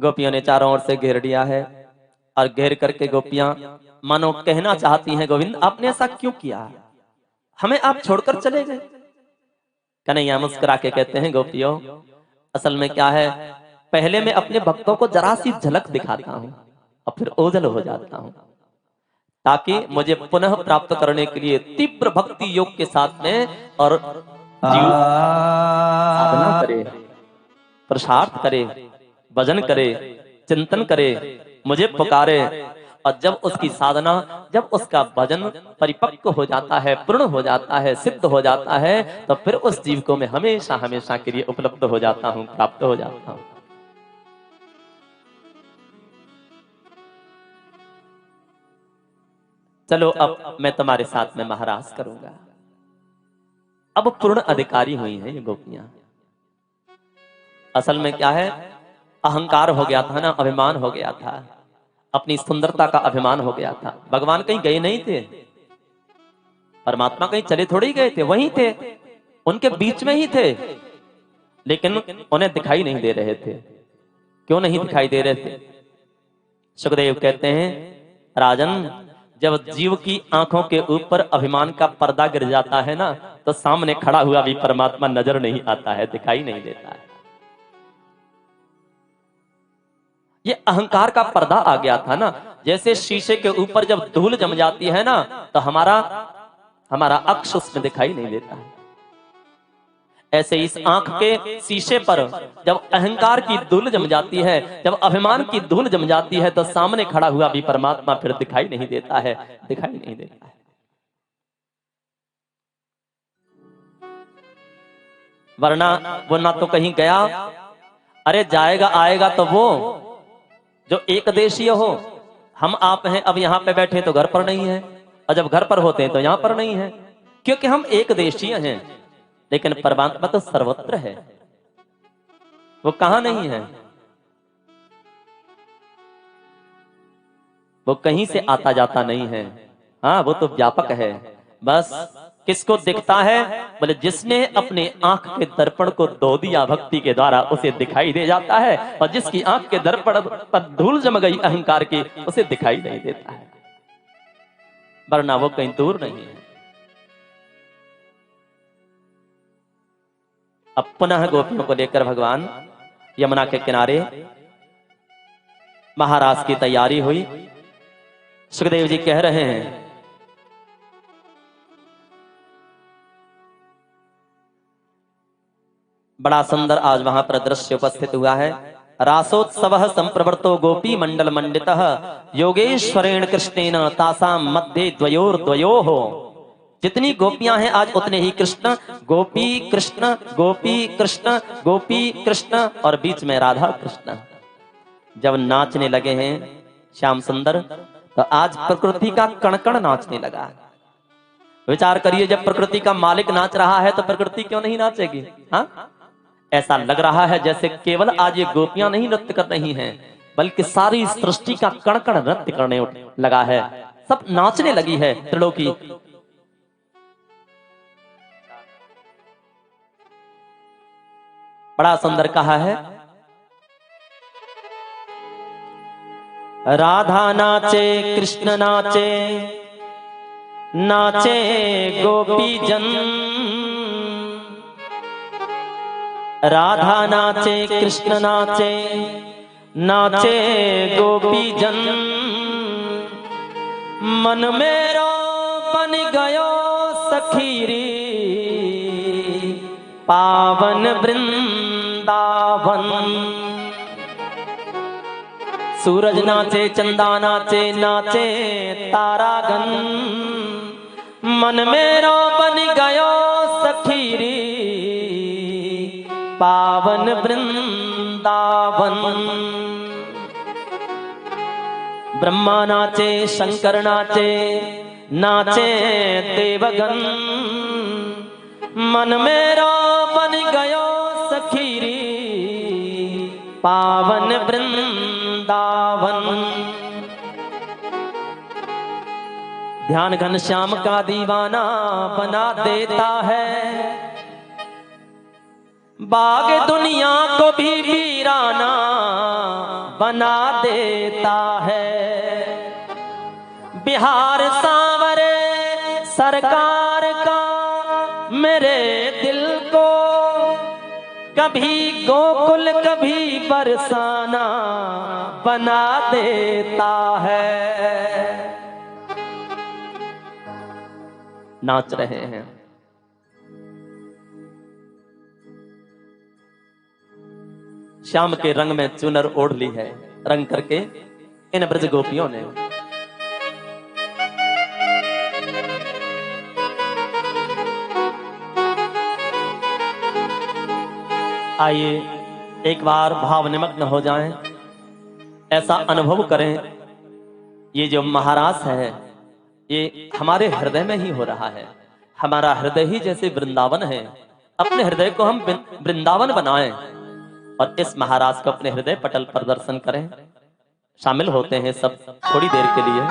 गोपियों ने चारों ओर से घेर लिया है और घेर करके गोपियां मानो कहना चाहती हैं, गोविंद आपने ऐसा क्यों किया, हमें आप छोड़कर चले गए। कन्हैया मुस्कुरा के कहते हैं, गोपियों असल में क्या है, पहले मैं अपने भक्तों को जरा सी झलक दिखाता हूं और फिर ओझल हो जाता हूं, ताकि मुझे पुनः प्राप्त करने के लिए तीव्र भक्ति योग के साथ में और जीव साधना करे, पुरुषार्थ करे, भजन करे, चिंतन करे, मुझे पुकारे, और जब उसकी साधना, जब उसका भजन परिपक्व हो जाता है, पूर्ण हो जाता है, सिद्ध हो जाता है, तो फिर उस जीव को मैं हमेशा हमेशा के लिए उपलब्ध हो जाता हूं, प्राप्त हो जाता हूं। चलो अब मैं तुम्हारे साथ में महाराज करूंगा। अब पूर्ण अधिकारी हुई हैं ये गोपियां। असल में क्या है, अहंकार हो गया था ना, अभिमान हो गया था, अपनी सुंदरता का अभिमान हो गया था। भगवान कहीं गए नहीं थे, परमात्मा कहीं चले थोड़े ही गए थे, वहीं थे, उनके बीच में ही थे, लेकिन उन्हें दिखाई नहीं दे रहे थे। क्यों नहीं दिखाई दे रहे थे? सुखदेव कहते हैं, राजन जब जीव की आंखों के ऊपर अभिमान का पर्दा गिर जाता है ना, तो सामने खड़ा हुआ भी परमात्मा नजर नहीं आता है, दिखाई नहीं देता है। ये अहंकार का पर्दा आ गया था ना, जैसे शीशे के ऊपर जब धूल जम जाती है ना, तो हमारा अक्ष उसमें दिखाई नहीं देता है। ऐसे इस आंख के शीशे पर जब अहंकार की धूल जम जाती है, जब अभिमान की धूल जम जाती है, तो सामने खड़ा हुआ भी परमात्मा फिर दिखाई नहीं देता है, दिखाई नहीं देता है। वरना वो ना तो कहीं गया, अरे जाएगा आएगा तो वो जो एक देशीय हो। हम आप हैं, अब यहां पे बैठे तो घर पर नहीं है, और जब घर पर होते हैं तो यहां पर नहीं है, क्योंकि हम एक देशीय हैं। लेकिन परमात्मा तो सर्वत्र है, वो कहां नहीं है, वो कहीं से आता जाता नहीं है। हाँ, वो तो व्यापक है। बस किसको दिखता है? बोले जिसने अपने आंख के दर्पण को धो दिया भक्ति के द्वारा, उसे दिखाई दे जाता है, और जिसकी आंख के दर्पण पर धूल जम गई अहंकार की, उसे दिखाई नहीं देता है, वरना वो कहीं दूर नहीं है। अब पुनः गोपियों को लेकर भगवान यमुना के किनारे महाराज की तैयारी हुई। सुखदेव जी कह रहे हैं, बड़ा सुंदर आज वहां पर दृश्य उपस्थित हुआ है। रासोत्सव संप्रवर्तो गोपी मंडल मंडितः योगेश्वरेण कृष्णेन तासाम मध्य द्वयोर द्वयोः। जितनी गोपियां हैं आज उतने ही कृष्ण, गोपी कृष्ण, गोपी कृष्ण, गोपी कृष्ण, और बीच में राधा कृष्ण। जब नाचने लगे हैं श्याम सुंदर, तो आज प्रकृति का कण कण नाचने लगा। विचार करिए, जब प्रकृति का मालिक नाच रहा है तो प्रकृति क्यों नहीं नाचेगी? हाँ, ऐसा लग रहा है जैसे केवल आज ये गोपियां नहीं नृत्य कर रही हैं, बल्कि सारी सृष्टि का कण कण नृत्य करने लगा है, सब नाचने लगी है त्रिलोकी। बड़ा सुंदर कहा है, राधा नाचे कृष्ण नाचे, नाचे गोपी जन। राधा नाचे कृष्ण नाचे, नाचे गोपी जन। मन मेरो बन गयो सखीरी, पावन वृंदावन। सूरज नाचे चंदा नाचे, नाचे तारागण। मन मेरो बन गयो सखीरी, पावन वृंदावन। ब्रह्मा नाचे शंकर नाचे, नाचे देवगण। मन मेरो बन गयो सखीरी, पावन वृंदावन। ध्यान घनश्याम का दीवाना बना देता है, बाग दुनिया को भी वीराना बना देता है। बिहार सांवरे सरकार का मेरे दिल को कभी गोकुल कभी बरसाना बना देता है। नाच रहे हैं। श्याम के रंग में चुनर ओढ़ ली है, रंग करके इन ब्रज गोपियों ने। आइए एक बार भाव निमग्न हो जाएं, ऐसा अनुभव करें ये जो महारास है ये हमारे हृदय में ही हो रहा है। हमारा हृदय ही जैसे वृंदावन है, अपने हृदय को हम वृंदावन बनाएं और इस महाराज को अपने हृदय पटल पर दर्शन करें। शामिल होते हैं सब थोड़ी देर के लिए।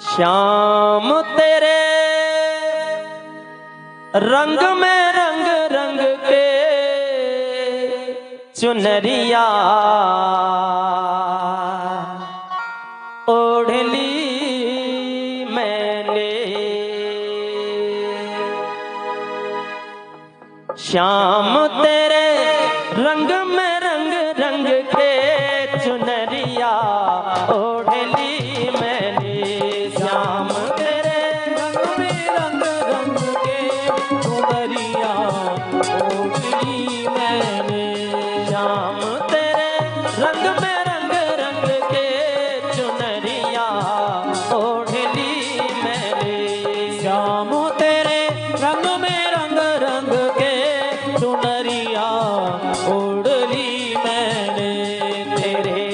श्याम तेरे रंग में रंग रंग के चुनरिया ओढ़ ली मैंने। श्याम तेरे रंग में रंग रंग के चुनरिया ओढ़ ली मैंने। श्याम तेरे रंग में रंग रंग के चुनरिया ओढ़ ली मैंने। श्याम तेरे रंग में रंग रंग के चुनरिया ओढ़ ली मैंने। श्याम तेरे रंग में रंग रंग के चुनरिया ओढ़ ली मैंने। तेरे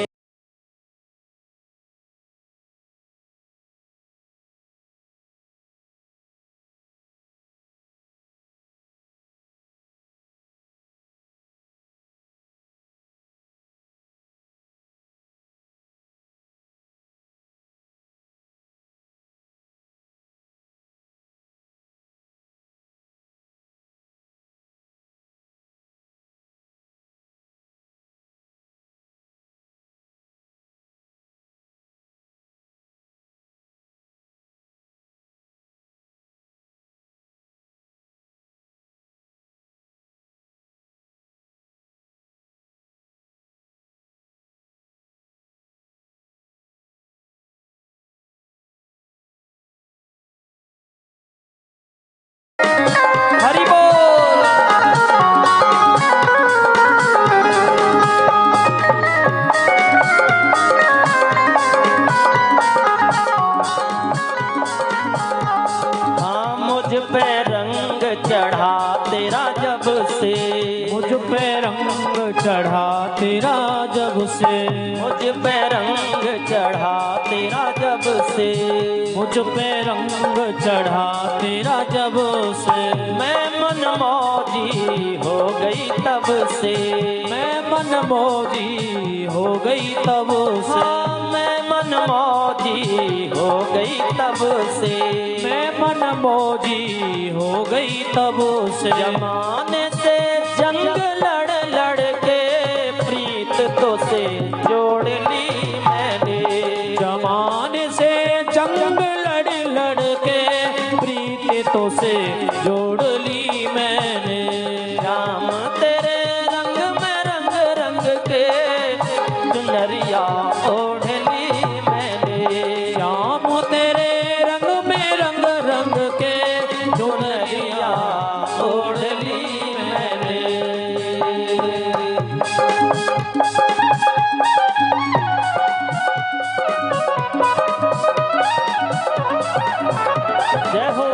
हरि बोल। हाँ मुझ पे रंग चढ़ा तेरा जब से, मुझ पे रंग चढ़ा तेरा जब से, मुझ पे रंग चढ़ा तेरा जब से, मुझ पे रंग चढ़ा तेरा जब से। मैं मनमौजी हो गई तब से, मैं मनमौजी हो गई तब से, हाँ मैं मनमौजी हो गई तब से, मैं मनमौजी हो गई तब से। जमाने से जंग लड़ लड़ के प्रीत तो से जोड़ ली मैंने। जमाने से जंग लड़ लड़ के प्रीत तो से जोड़ ली मैंने। श्याम तेरे रंग में रंग रंग के चुनरिया ओढ़ ली मैंने। श्याम तेरे रंग में रंग रंग के चुनरिया ओढ़ ली मैंने। जय हो।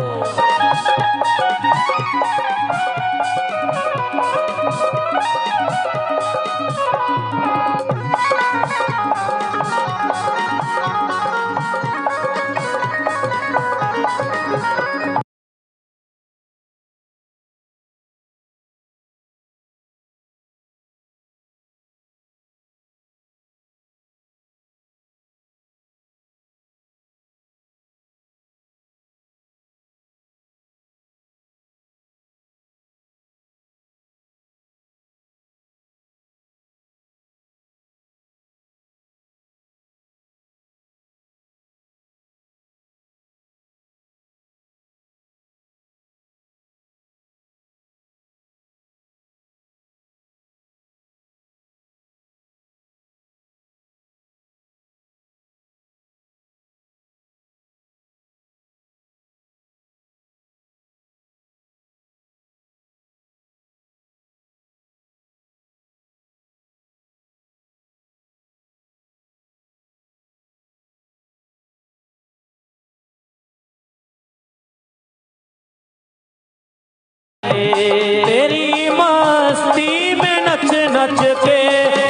तेरी मस्ती में नच नच के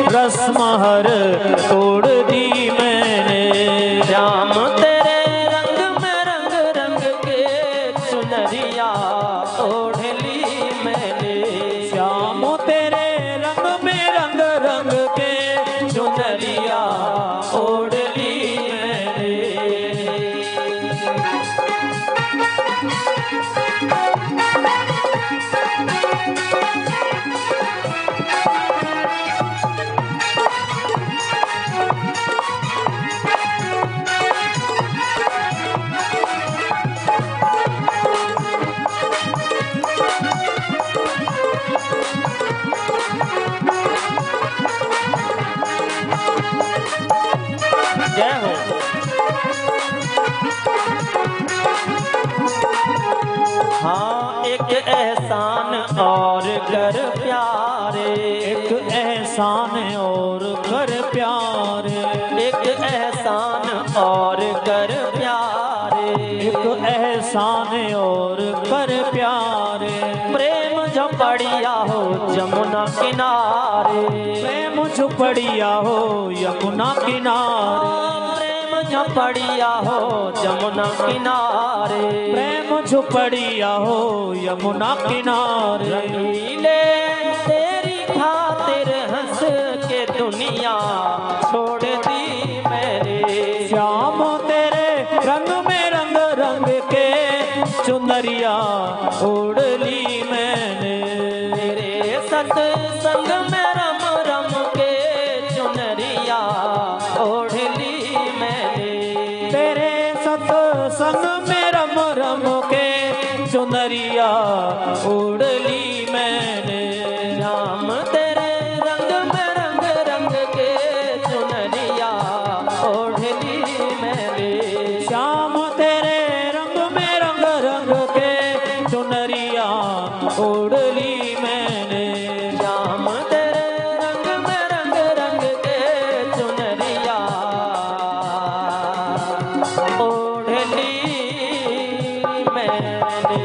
रस्महर तोड़ दी मैंने। श्याम तेरे रंग में रंग रंग के चुनरिया ओढ़ ली मैंने। श्याम तेरे रंग में रंग रंग के चुनरिया ओढ़ ली मैंने। जय हो। हाँ एक एहसान और कर प्यारे, एक एहसान और कर प्यारे, एक एहसान और कर प्यारे, एक एहसान और कर प्यारे। प्रेम झपड़िया हो जमुना किनारे, प्रेम झुपड़िया हो यमुना किनारे, प्रेम झपड़िया हो जमुना किनारे, प्रेम झुपड़िया हो यमुना किनारे। रंगीले तेरी खातिर हंस के दुनिया छोड़ दी मैंने। श्याम तेरे रंग में रंग रंग के चुनरिया ओढ़ ली मैंने। तेरे सत्संग में रम रम के चुनरिया ओढ़ ली मैंने। तेरे सत्संग में रम रम के चुनरिया ओढ़ ली मैंने। श्याम तेरे रंग में रंग रंग के चुनरिया ओढ़ ली मैंने। श्याम तेरे रंग में रंग रंग के चुनरिया ओढ़ ली मैंने। श्याम तेरे रंग में रंग रंग के चुनरिया ओढ़ ली मैंने।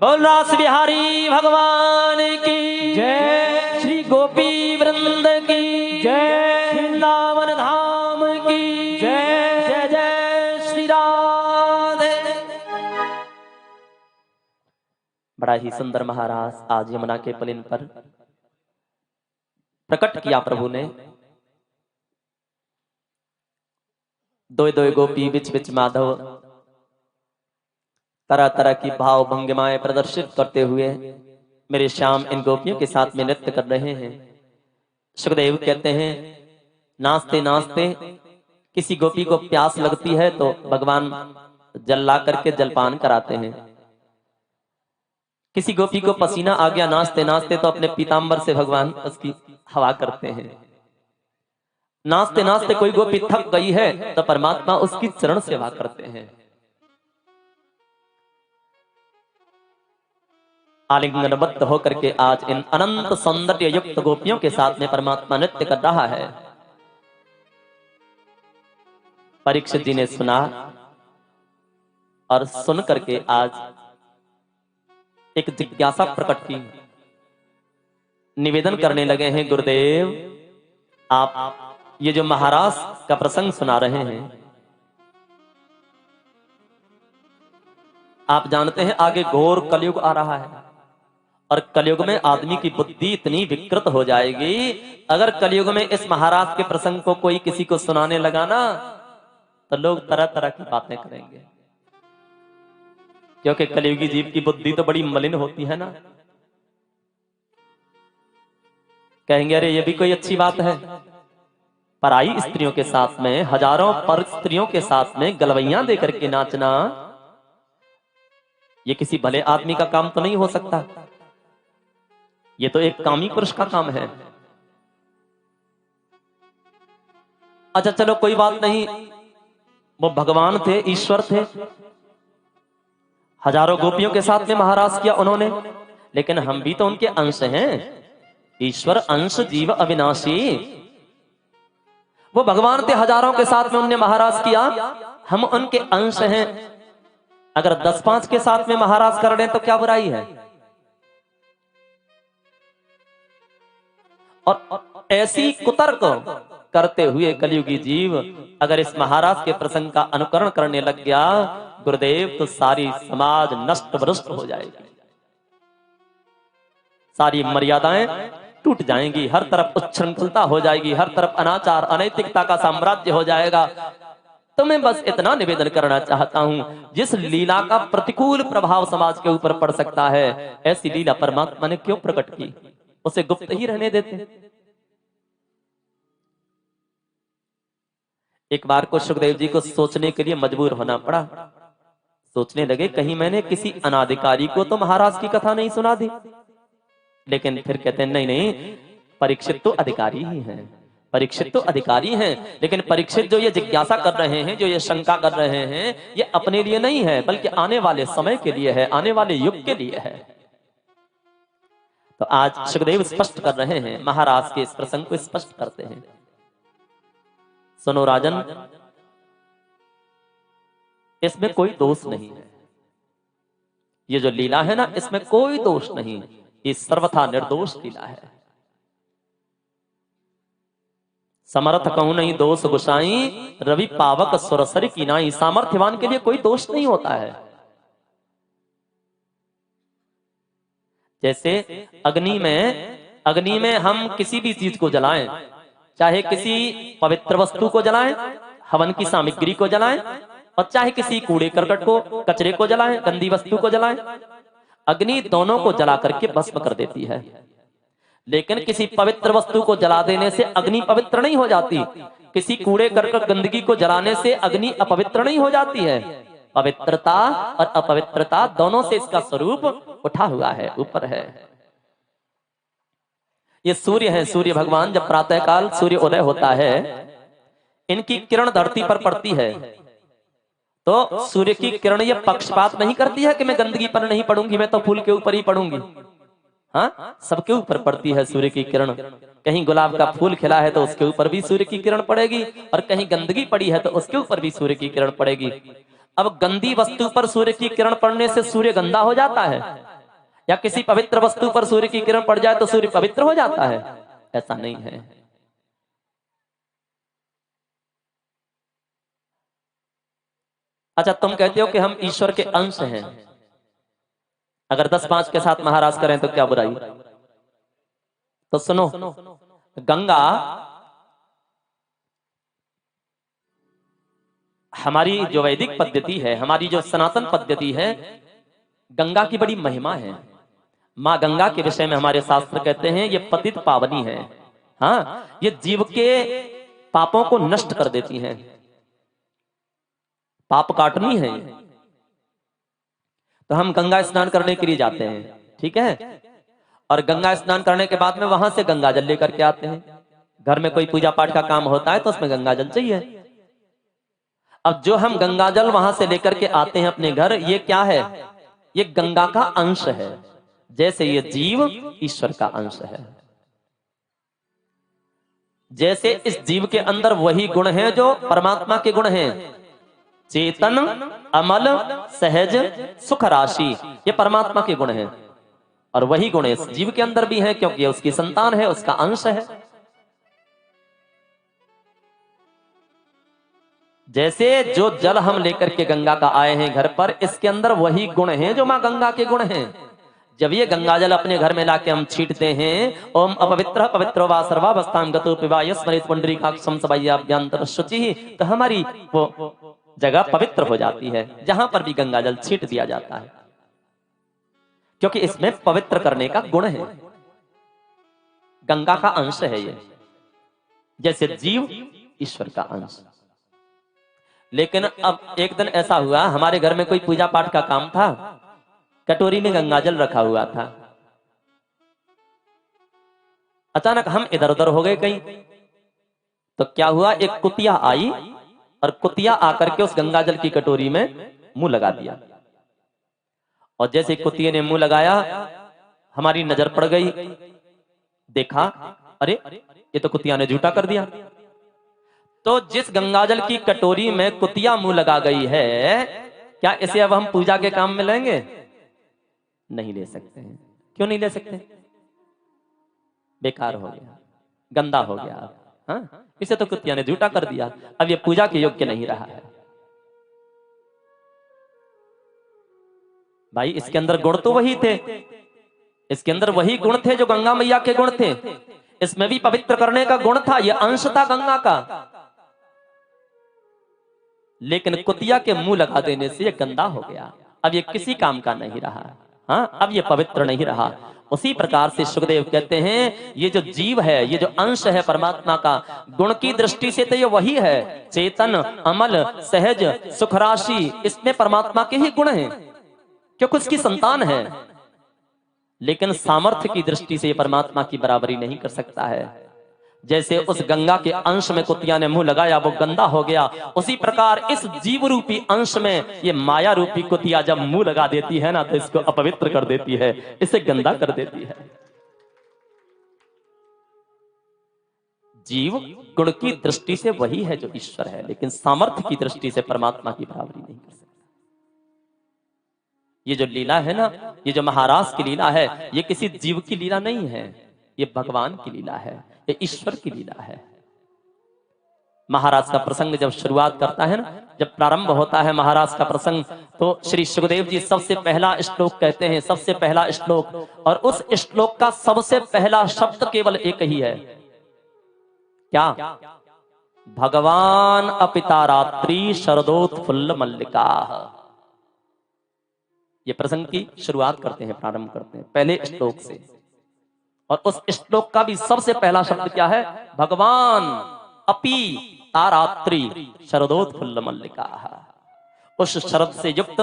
बोल रास बिहारी भगवान की जय। श्री गोपी वृंद की जय। वृंदावन धाम की जय। जय जय श्री राधे। बड़ा ही सुंदर महाराज आज यमुना के पुलिन पर प्रकट किया प्रभु ने। दो दो गोपी बिच बिच माधव तरह तरह की भाव भंगिमाएं प्रदर्शित करते हुए मेरे श्याम इन गोपियों के साथ में नृत्य कर रहे हैं। सुखदेव कहते हैं नाचते नाचते किसी गोपी को प्यास लगती है तो भगवान जल ला करके जलपान कराते हैं। किसी गोपी को पसीना आ गया नाचते नाचते तो अपने पीतांबर से भगवान उसकी हवा करते हैं। नाचते नाचते कोई गोपी थक गई है तो परमात्मा उसकी चरण सेवा करते हैं। आलिंगनबद्ध होकर के आज इन अनंत सौंदर्य युक्त गोपियों के साथ में परमात्मा नृत्य कर रहा है। परीक्षित जी ने सुना और सुन करके आज एक जिज्ञासा प्रकट की। निवेदन करने लगे हैं गुरुदेव आप ये जो महाराज का प्रसंग सुना रहे हैं, आप जानते हैं आगे घोर कलयुग आ रहा है और कलयुग में आदमी की बुद्धि इतनी विकृत हो जाएगी। अगर कलयुग में इस महाराज के प्रसंग को कोई किसी को सुनाने लगा ना तो लोग तरह तरह की बातें करेंगे, क्योंकि कलयुगी जीव की बुद्धि तो बड़ी मलिन होती है ना। कहेंगे अरे ये भी कोई अच्छी बात है, पराई स्त्रियों के साथ में हजारों पर स्त्रियों के साथ में गलवैया देकर के नाचना ये किसी भले आदमी का काम तो नहीं हो सकता। ये तो एक कामी पुरुष का काम है। अच्छा चलो कोई बात नहीं, वो भगवान थे, ईश्वर थे, हजारों गोपियों के साथ में महाराज किया उन्होंने, लेकिन हम भी तो उनके अंश हैं। ईश्वर अंश जीव अविनाशी, वो भगवान थे, हजारों के साथ में उनने महाराज किया, हम उनके अंश हैं। अगर 10-5 के साथ में महाराज कर रहे हैं तो क्या बुराई है? और ऐसी कुतर्क करते हुए कलयुगी जीव अगर इस महाराज के प्रसंग का अनुकरण करने लग गया गुरुदेव, तो सारी समाज नष्ट भ्रष्ट हो जाएगी, सारी मर्यादाएं टूट जाएंगी, हर तरफ उच्छृंखलता हो जाएगी, हर तरफ अनाचार अनैतिकता का साम्राज्य हो जाएगा। तो मैं बस इतना निवेदन करना चाहता हूं, जिस लीला का प्रतिकूल प्रभाव समाज के ऊपर पड़ सकता है, ऐसी लीला परमात्मा ने क्यों प्रकट की? उसे गुप्त ही रहने देते। एक बार को सुखदेव जी को सोचने के लिए मजबूर होना पड़ा। सोचने लगे कहीं मैंने किसी अनाधिकारी को तो महाराज की कथा नहीं सुना दी। लेकिन फिर कहते हैं नहीं नहीं, परीक्षित तो अधिकारी ही हैं, परीक्षित तो अधिकारी हैं, लेकिन परीक्षित जो ये जिज्ञासा कर रहे हैं, जो ये शंका कर रहे हैं, ये अपने लिए नहीं है, बल्कि आने वाले समय के लिए है, आने वाले युग के लिए है। तो आज सुखदेव स्पष्ट कर रहे हैं, महाराज के इस प्रसंग को स्पष्ट करते हैं। सुनो राजन, इसमें कोई दोष नहीं है, ये जो लीला है ना, इसमें कोई दोष नहीं, ये सर्वथा निर्दोष लीला है। समर्थ कहूं नहीं दोष गुसाई, रवि पावक सुरसर की नाई। सामर्थ्यवान के लिए कोई दोष नहीं होता है। जैसे अग्नि में हम किसी भी चीज को जलाएं, चाहे किसी पवित्र वस्तु को जलाएं, हवन की सामग्री को जलाएं, और चाहे किसी कूड़े करकट को, कचरे को जलाएं, गंदी वस्तु को जलाएं, अग्नि दोनों को जला करके भस्म कर देती है। लेकिन किसी पवित्र वस्तु को जला देने से अग्नि पवित्र नहीं हो जाती, किसी कूड़े करकट गंदगी को जलाने से अग्नि अपवित्र नहीं हो जाती है। पवित्रता और अपवित्रता दोनों से इसका स्वरूप उठा हुआ है, ऊपर है। ये सूर्य है, सूर्य भगवान जब प्रातः काल सूर्य उदय होता है, इनकी किरण धरती पर पड़ती है, तो सूर्य की किरण ये पक्षपात नहीं करती है कि मैं गंदगी पर नहीं पड़ूंगी, मैं तो फूल के ऊपर ही पड़ूंगी। हाँ, सबके ऊपर पड़ती है सूर्य की किरण। कहीं गुलाब का फूल खिला है तो उसके ऊपर भी सूर्य की किरण पड़ेगी, और कहीं गंदगी पड़ी है तो उसके ऊपर भी सूर्य की किरण पड़ेगी। अब गंदी वस्तु पर सूर्य की किरण पड़ने से सूर्य गंदा हो जाता है, या किसी पवित्र वस्तु पर सूर्य की किरण पड़ जाए तो सूर्य पवित्र हो जाता है? ऐसा नहीं है। अच्छा, तुम कहते हो कि हम ईश्वर के अंश हैं, अगर 10-5 के साथ महाराज करें तो क्या बुराई? तो सुनो, गंगा हमारी जो वैदिक पद्धति है, हमारी जो सनातन पद्धति है, गंगा की बड़ी महिमा है। मां गंगा के विषय में हमारे शास्त्र कहते हैं ये पतित पावनी है। हाँ, ये जीव के पापों को नष्ट कर देती हैं, पाप काटनी है। तो हम गंगा स्नान करने के लिए जाते हैं, ठीक है, और गंगा स्नान करने के बाद में वहां से गंगा जल लेकर के आते हैं। घर में कोई पूजा पाठ का काम होता है तो उसमें गंगा जल चाहिए। अब जो हम गंगा जल वहां से लेकर के आते हैं अपने घर, ये क्या है? ये गंगा का अंश है, जैसे ये जीव ईश्वर का अंश है। जैसे इस जीव के अंदर वही गुण है जो परमात्मा के गुण हैं, चेतन, अमल, सहज, सुख राशि, ये परमात्मा के गुण हैं, और वही गुण इस जीव के अंदर भी है, क्योंकि ये उसकी संतान है, उसका अंश है। जैसे जो जल हम लेकर के गंगा का आए हैं घर पर, इसके अंदर वही गुण हैं जो मां गंगा के गुण हैं। जब ये गंगा जल अपने घर में लाके हम छींटते हैं, ओम अपवित्र पवित्रो वा सर्वावस्थां गतो पिबा यस्मरेत पुंडरीकाक्षं सबाह्याभ्यंतर शुचिः, तो हमारी वो जगह पवित्र हो जाती है, जहां पर भी गंगा जल छींट दिया जाता है, क्योंकि इसमें पवित्र करने का गुण है, गंगा का अंश है ये, जैसे जीव ईश्वर का अंश। लेकिन अब एक दिन ऐसा हुआ, हमारे घर में कोई पूजा पाठ का काम था, कटोरी में गंगाजल रखा हुआ था। अचानक हम इधर उधर हो गए कहीं, तो क्या हुआ, एक कुतिया आई और कुतिया आकर के उस गंगाजल की कटोरी में मुंह लगा दिया। और जैसे कुतिये ने मुंह लगाया, हमारी नजर पड़ गई, देखा, अरे ये तो कुतिया ने झूठा कर दिया। तो जिस गंगाजल की कटोरी में कुतिया मुंह लगा गई है, क्या इसे अब हम पूजा के काम में लेंगे? नहीं ले सकते हैं। क्यों नहीं ले सकते? बेकार हो गया, गंदा हो गया। हाँ, इसे तो कुतिया ने झूठा कर दिया, अब ये पूजा के योग्य नहीं रहा है। भाई इसके अंदर गुण तो वही थे, इसके अंदर वही गुण थे जो गंगा मैया के गुण थे। इसमें भी पवित्र करने का गुण था, यह अंश था गंगा का। लेकिन कुतिया के मुंह लगा देने से यह गंदा हो गया, अब ये किसी काम का नहीं रहा। हाँ, अब ये पवित्र नहीं रहा। उसी प्रकार से सुखदेव कहते हैं ये जो जीव है, ये जो अंश है परमात्मा का, गुण की दृष्टि से तो ये वही है, चेतन, अमल, सहज, सुखराशि, इसमें परमात्मा के ही गुण हैं क्योंकि उसकी संतान है। लेकिन सामर्थ्य की दृष्टि से परमात्मा की बराबरी नहीं कर सकता है। जैसे उस गंगा के अंश में कुतिया ने मुंह लगाया, वो गंदा हो गया, उसी प्रकार इस जीव रूपी अंश में ये माया रूपी कुतिया जब मुंह लगा देती है ना, तो इसको अपवित्र कर देती है, इसे गंदा कर देती है। जीव गुण की दृष्टि से वही है जो ईश्वर है, लेकिन सामर्थ्य की दृष्टि से परमात्मा की बराबरी नहीं कर सकता। ये जो लीला है ना, ये जो महाराज की लीला है, ये किसी जीव की लीला नहीं है, ये भगवान की लीला है, ये ईश्वर की लीला है। महाराज का प्रसंग जब शुरुआत करता है ना, जब प्रारंभ होता है महाराज का प्रसंग, तो श्री सुखदेव जी सबसे पहला श्लोक कहते हैं, सबसे पहला श्लोक, और उस श्लोक का सबसे पहला शब्द केवल एक ही है, क्या? भगवान अपिता रात्रि शरदोत्फुल्ल मल्लिका। ये प्रसंग की शुरुआत करते हैं, प्रारंभ करते हैं पहले श्लोक से, और उस श्लोक का भी सबसे पहला शब्द क्या है? भगवान अपि तारात्रि शरदोत्फुल्ल मल्लिका। उस शरद से युक्त,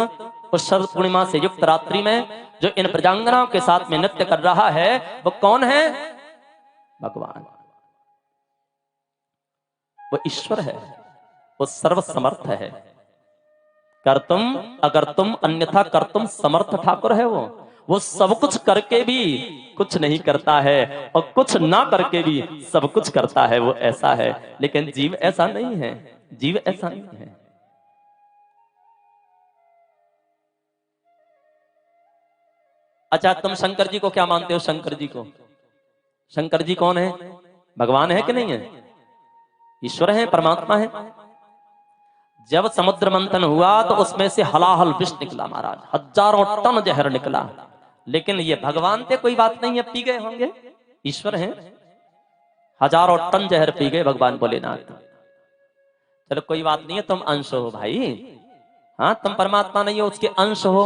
उस शरद पूर्णिमा से युक्त रात्रि में जो इन प्रजांगनाओं के साथ में नृत्य कर रहा है, वो कौन है? भगवान, वो ईश्वर है, वो सर्वसमर्थ है। कर्तुम अकर्तुम अन्यथा कर्तुम समर्थ ठाकुर है। वो सब कुछ करके भी कुछ नहीं करता है, और कुछ ना करके भी सब कुछ करता है, वो ऐसा है। लेकिन जीव ऐसा नहीं है, जीव ऐसा नहीं है। अच्छा, तुम शंकर जी को क्या मानते हो? शंकर जी को, शंकर जी कौन है? भगवान है कि नहीं है? ईश्वर है, परमात्मा है। जब समुद्र मंथन हुआ तो उसमें से हलाहल विष निकला महाराज, हजारों टन जहर निकला, लेकिन ये भगवान थे कोई बात नहीं है, पी गए होंगे, ईश्वर हैं, हजारों टन जहर पी गए भगवान भोलेनाथ। चलो कोई बात नहीं है, तुम अंश हो भाई, हाँ तुम परमात्मा नहीं हो, उसके अंश हो।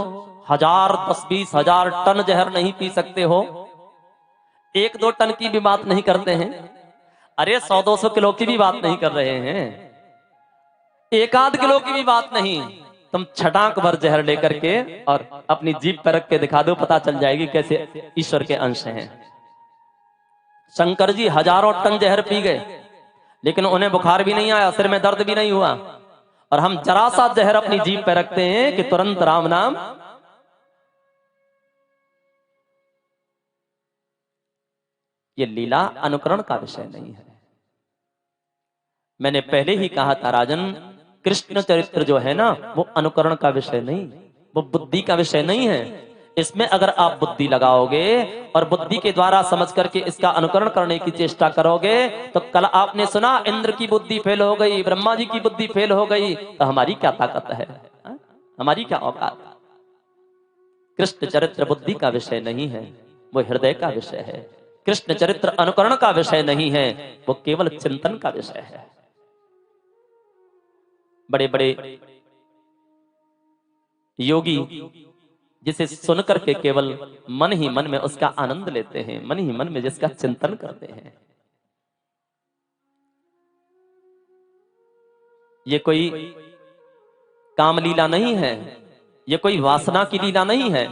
1000, 10, 20 हजार टन जहर नहीं पी सकते हो, 1-2 टन की भी बात नहीं करते हैं, अरे 100-200 किलो की भी बात नहीं कर रहे हैं, 1-8 किलो की भी बात नहीं। तुम छटाक भर जहर लेकर के और अपनी जीभ पर रख के दिखा दो, पता चल जाएगी कैसे ईश्वर के अंश हैं। शंकर जी हजारों टन जहर पी गए, लेकिन उन्हें बुखार भी नहीं आया, सिर में दर्द भी नहीं हुआ, और हम जरा सा जहर अपनी जीभ पर रखते हैं कि तुरंत राम नाम। ये लीला अनुकरण का विषय नहीं है। मैंने पहले ही कहा था राजन, कृष्ण चरित्र जो है ना, वो अनुकरण का विषय नहीं, वो बुद्धि का विषय नहीं है। इसमें अगर आप बुद्धि लगाओगे और बुद्धि के द्वारा समझ करके इसका अनुकरण करने की चेष्टा करोगे, तो कल आपने सुना इंद्र की बुद्धि फेल हो गई, ब्रह्मा जी की बुद्धि फेल हो गई, तो हमारी क्या ताकत है? हमारी क्या औकात? कृष्ण चरित्र बुद्धि का विषय नहीं है, वो हृदय का विषय है। कृष्ण चरित्र अनुकरण का विषय नहीं है, वो केवल चिंतन का विषय है। बड़े बड़े योगी जिसे सुनकर के केवल मन ही मन में उसका आनंद लेते हैं, मन ही मन में जिसका चिंतन करते हैं। ये कोई कामलीला नहीं है, ये कोई वासना की लीला नहीं है।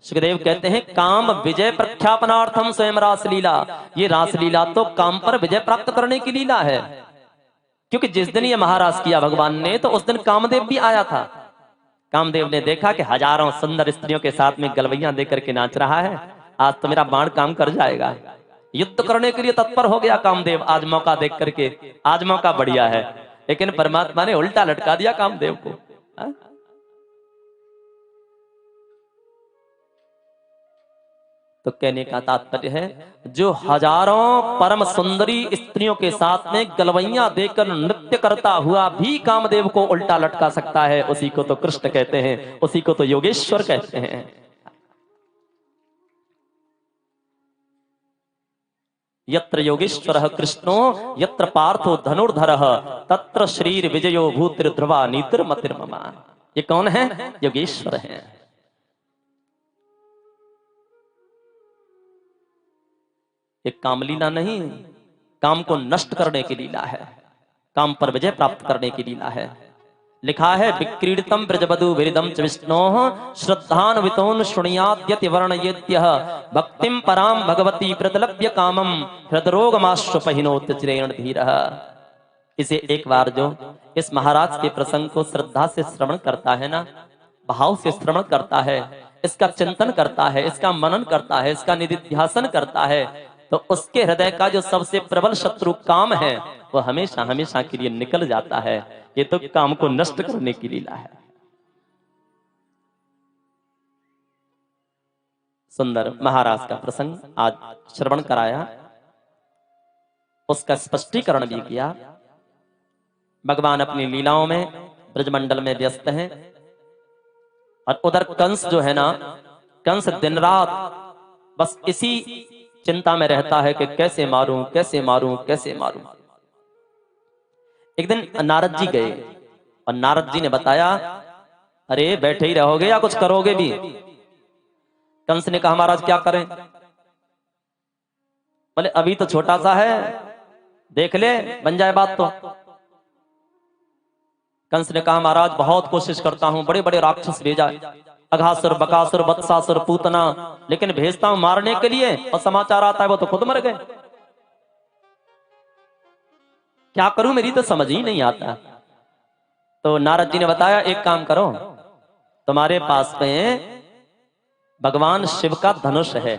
सुखदेव कहते हैं काम विजय प्रख्यापनार्थम स्वयं रासलीला। ये रासलीला तो काम पर विजय प्राप्त करने की लीला है, क्योंकि जिस दिन ये महाराज किया भगवान ने, तो उस दिन कामदेव भी आया था। कामदेव ने देखा कि हजारों सुंदर स्त्रियों के साथ में गलवैया देकर के नाच रहा है, आज तो मेरा बाण काम कर जाएगा। युद्ध करने के लिए तत्पर हो गया कामदेव, आज मौका देख करके, आज मौका बढ़िया है। लेकिन परमात्मा ने उल्टा लटका दिया कामदेव को। तो कहने का तात्पर्य है जो हजारों परम सुंदरी स्त्रियों के साथ में गलवैया देकर नृत्य करता हुआ भी कामदेव को उल्टा लटका सकता है, उसी को तो कृष्ण कहते हैं, उसी को तो योगेश्वर कहते हैं। यत्र योगेश्वरः कृष्णो यत्र पार्थो धनुर्धरः तत्र श्रीर विजयो भूतिर ध्रुवा नीतिर मतिर्ममा। ये कौन है? योगेश्वर है। ये कामलीला नहीं, काम को नष्ट करने की लीला है, काम पर विजय प्राप्त करने की लीला है। लिखा है विक्रीडितम ब्रजबधु विरिदम च विष्णोः श्रद्धान्वितोन शृणुयाद्यति वर्णयेत्यः भक्तिम पराम भगवती प्रतिलभ्य कामम हृदरोगमाश्वपहिनोत चिरेण धीरः। इसे एक बार जो इस महाराज के प्रसंग को श्रद्धा से श्रवण करता है ना, भाव से श्रवण करता है, इसका चिंतन करता है, इसका मनन करता है, इसका निधिध्यासन करता है, तो उसके हृदय का जो सबसे प्रबल शत्रु काम है वो हमेशा हमेशा के लिए निकल जाता है। ये तो काम को नष्ट करने की लीला है। सुंदर महाराज का प्रसंग आज श्रवण कराया, उसका स्पष्टीकरण भी किया। भगवान अपनी लीलाओं में ब्रजमंडल में व्यस्त हैं और उधर कंस जो है ना, कंस दिन रात बस इसी चिंता में रहता है कि कैसे मारूं, कैसे मारूं, कैसे मारूं। एक दिन नारद जी गए और नारद जी ने बताया, अरे बैठे ही रहोगे या कुछ करोगे भी? कंस ने कहा महाराज क्या करें? बोले अभी तो छोटा सा है, देख ले बन जाए बात तो। कंस ने कहा महाराज बहुत कोशिश करता हूं, बड़े बड़े राक्षस भेजा, अघासुर, बकासुर, वत्सासुर, पूतना, लेकिन भेजता हूं मारने के लिए और समाचार आता है वो तो खुद मर गए। क्या करूं, मेरी तो समझ ही नहीं आता। तो नारद जी ने बताया एक काम करो, तुम्हारे पास में भगवान शिव का धनुष है,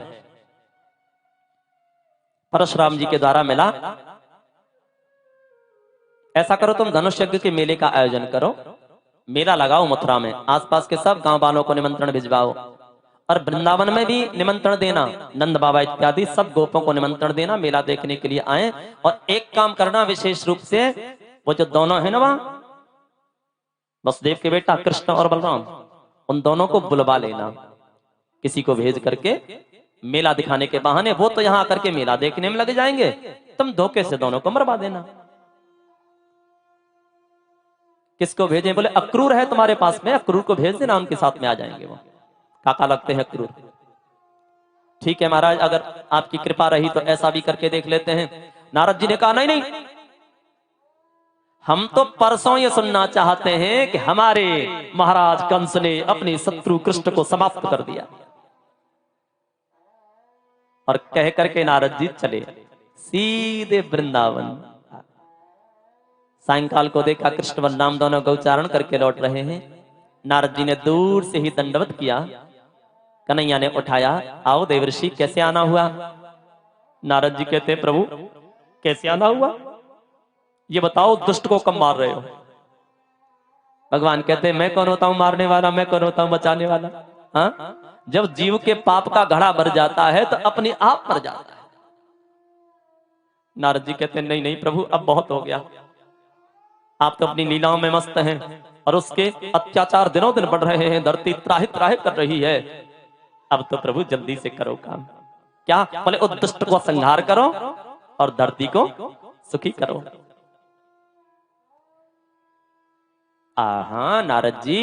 परशुराम जी के द्वारा मिला। ऐसा करो तुम धनुष यज्ञ के मेले का आयोजन करो, मेला लगाओ मथुरा में, आसपास के सब गांव वालों को निमंत्रण भिजवाओ और वृंदावन में भी निमंत्रण देना, नंद बाबा इत्यादि सब गोपों को निमंत्रण देना, मेला देखने के लिए आए। और एक काम करना विशेष रूप से, वो जो दोनों है ना वहां वसुदेव के बेटा कृष्ण और बलराम, उन दोनों को बुलवा लेना, किसी को भेज करके मेला दिखाने के बहाने। वो तो यहां आकर के मेला देखने में लग जाएंगे, तुम धोखे से दोनों को मरवा देना। किसको भेजें? बोले अक्रूर है तुम्हारे पास में, अक्रूर को भेज देना, उनके साथ में आ जाएंगे। वो काका लगते हैं अक्रूर। ठीक है महाराज, अगर आपकी कृपा रही तो ऐसा भी करके देख लेते हैं। नारद जी ने कहा नहीं नहीं, हम तो परसों ये सुनना चाहते हैं कि हमारे महाराज कंस ने अपने शत्रु कृष्ण को समाप्त कर दिया। और कह करके नारद जी चले सीधे वृंदावन। सायंकाल को देखा कृष्ण बलराम दोनों गौचारण करके लौट रहे हैं। नारद जी ने दूर से ही दंडवत किया, कन्हैया ने उठाया, आओ देवर्षि कैसे आना हुआ? नारद जी कहते प्रभु कैसे आना हुआ, ये बताओ, दुष्ट को कब मार रहे हो? भगवान कहते मैं कौन होता हूं मारने वाला, मैं कौन होता हूं बचाने वाला? हाँ, जब जीव के पाप का घड़ा भर जाता है तो अपने आप मर जाता है। नारद जी कहते नहीं नहीं प्रभु, अब बहुत हो गया, आप तो अपनी लीलाओं में मस्त हैं और उसके अत्याचार दिनों दिन बढ़ रहे हैं, धरती त्राहि त्राहि कर रही है, अब तो प्रभु जल्दी से करो काम। क्या? बोले उस दुष्ट को संहार करो और धरती को सुखी करो। आहा नारद जी,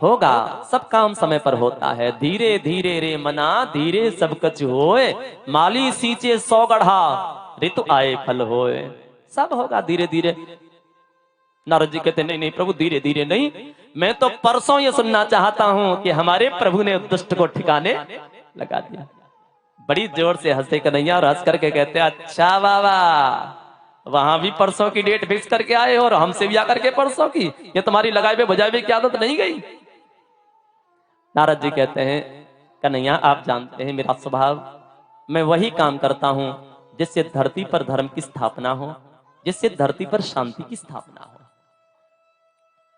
होगा, सब काम समय पर होता है। धीरे धीरे रे मना, धीरे सब कछ होए, माली सींचे 100 गढ़ा, ऋतु आए फल होए। सब होगा धीरे धीरे। नारद जी कहते नहीं नहीं प्रभु, धीरे धीरे नहीं, मैं तो परसों ये सुनना चाहता हूं कि हमारे प्रभु ने दुष्ट को ठिकाने लगा दिया। बड़ी जोर से हंसे कन्हैया और हंस करके कहते अच्छा बाबा, वहां भी परसों की डेट फिक्स करके आए हो और हमसे भी आकर के परसों की, ये तुम्हारी लगाई हुए बुझाई हुई की आदत नहीं गई? नारद जी कहते हैं कन्हैया आप जानते हैं मेरा स्वभाव, मैं वही काम करता हूं जिससे धरती पर धर्म की स्थापना हो, जिससे धरती पर शांति की स्थापना हो।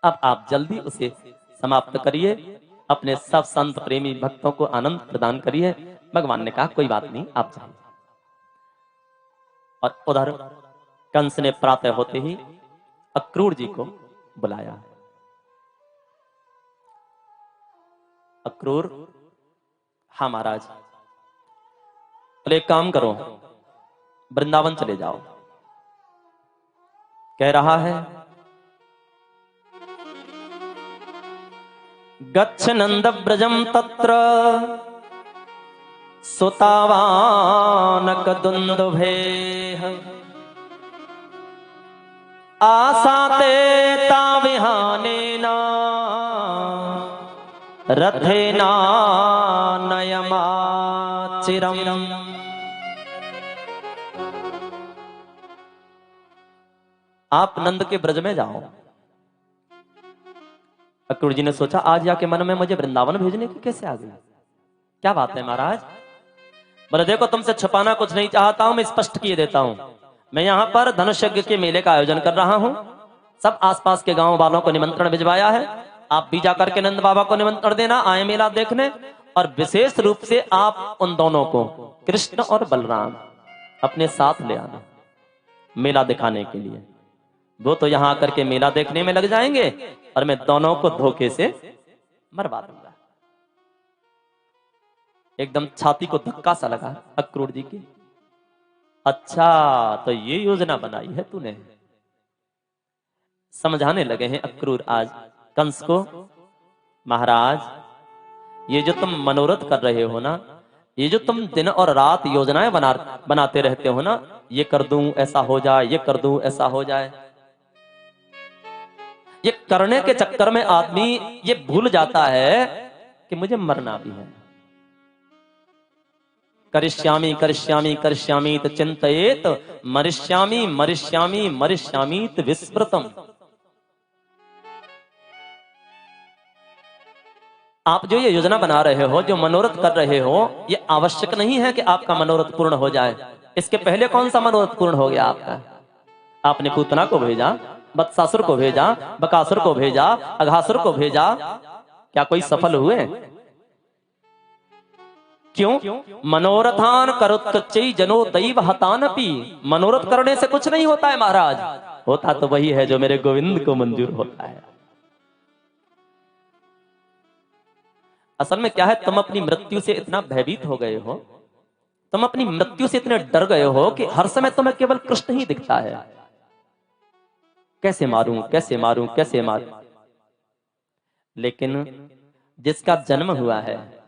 अब आप जल्दी उसे समाप्त करिए, अपने सब संत प्रेमी भक्तों को आनंद प्रदान करिए। भगवान ने कहा कोई बात नहीं, आप जाइए। और उधर कंस ने प्रातः होते ही अक्रूर जी को बुलाया। अक्रूर, हाँ महाराज। बोले एक काम करो, वृंदावन चले जाओ। कह रहा है गच्छ नंद व्रजम तत्र सुतावानक दुंदुभेः आसाते ताविहानेन रथेना नयमाचिरम्। आप नंद के ब्रज में जाओ। अक्रूर जी ने सोचा आज जाके मन में मुझे वृंदावन भेजने की कैसे आ गई, क्या बात है महाराज। बोले देखो तुमसे छुपाना कुछ नहीं चाहता हूं, मैं स्पष्ट किए देता हूं। मैं यहां पर धनुष यज्ञ के मेले का आयोजन कर रहा हूं, सब आसपास के गांव वालों को निमंत्रण भिजवाया है। आप भी जाकर के नंद बाबा को निमंत्रण देना, आए मेला देखने। और विशेष रूप से आप उन दोनों को, कृष्ण और बलराम, अपने साथ ले आना मेला दिखाने के लिए। वो तो यहां आकर के मेला देखने में लग जाएंगे और मैं दोनों को धोखे से मरवा दूंगा। एकदम छाती को धक्का सा लगा अक्रूर जी की। अच्छा तो ये योजना बनाई है तूने। समझाने लगे हैं अक्रूर आज कंस को, महाराज ये जो तुम मनोरथ कर रहे हो ना, ये जो तुम दिन और रात योजनाएं बनाते रहते हो ना, ये कर दूं ऐसा हो जाए, ये कर दूं ऐसा हो जाए, ये करने के चक्कर में आदमी ये भूल जाता है कि मुझे मरना भी है। करिष्यामि करिष्यामि करिष्यामीत चिंतयेत मरिष्यामि मरिष्यामि मरिष्यामीत विस्मृतम। आप जो ये योजना बना रहे हो, जो मनोरथ कर रहे हो, ये आवश्यक नहीं है कि आपका मनोरथ पूर्ण हो जाए। इसके पहले कौन सा मनोरथ पूर्ण हो गया आपका? आपने पूतना को भेजा, वत्सासुर को भेजा, बकासुर को भेजा, अघासुर को भेजा, क्या कोई सफल हुए? क्यों? मनोरथान करोत्कच्चै जनो दैव हतानपि। मनोरथ करने से कुछ नहीं होता है महाराज, होता तो वही है जो मेरे गोविंद को मंजूर होता है। असल में क्या है, तुम अपनी मृत्यु से इतना भयभीत हो गए हो, तुम अपनी मृत्यु से इतने डर गए हो कि हर समय तुम्हें केवल कृष्ण ही दिखता है। कैसे मारूं, कैसे मारूं, कैसे मारूं। लेकिन जिसका जन्म हुआ है,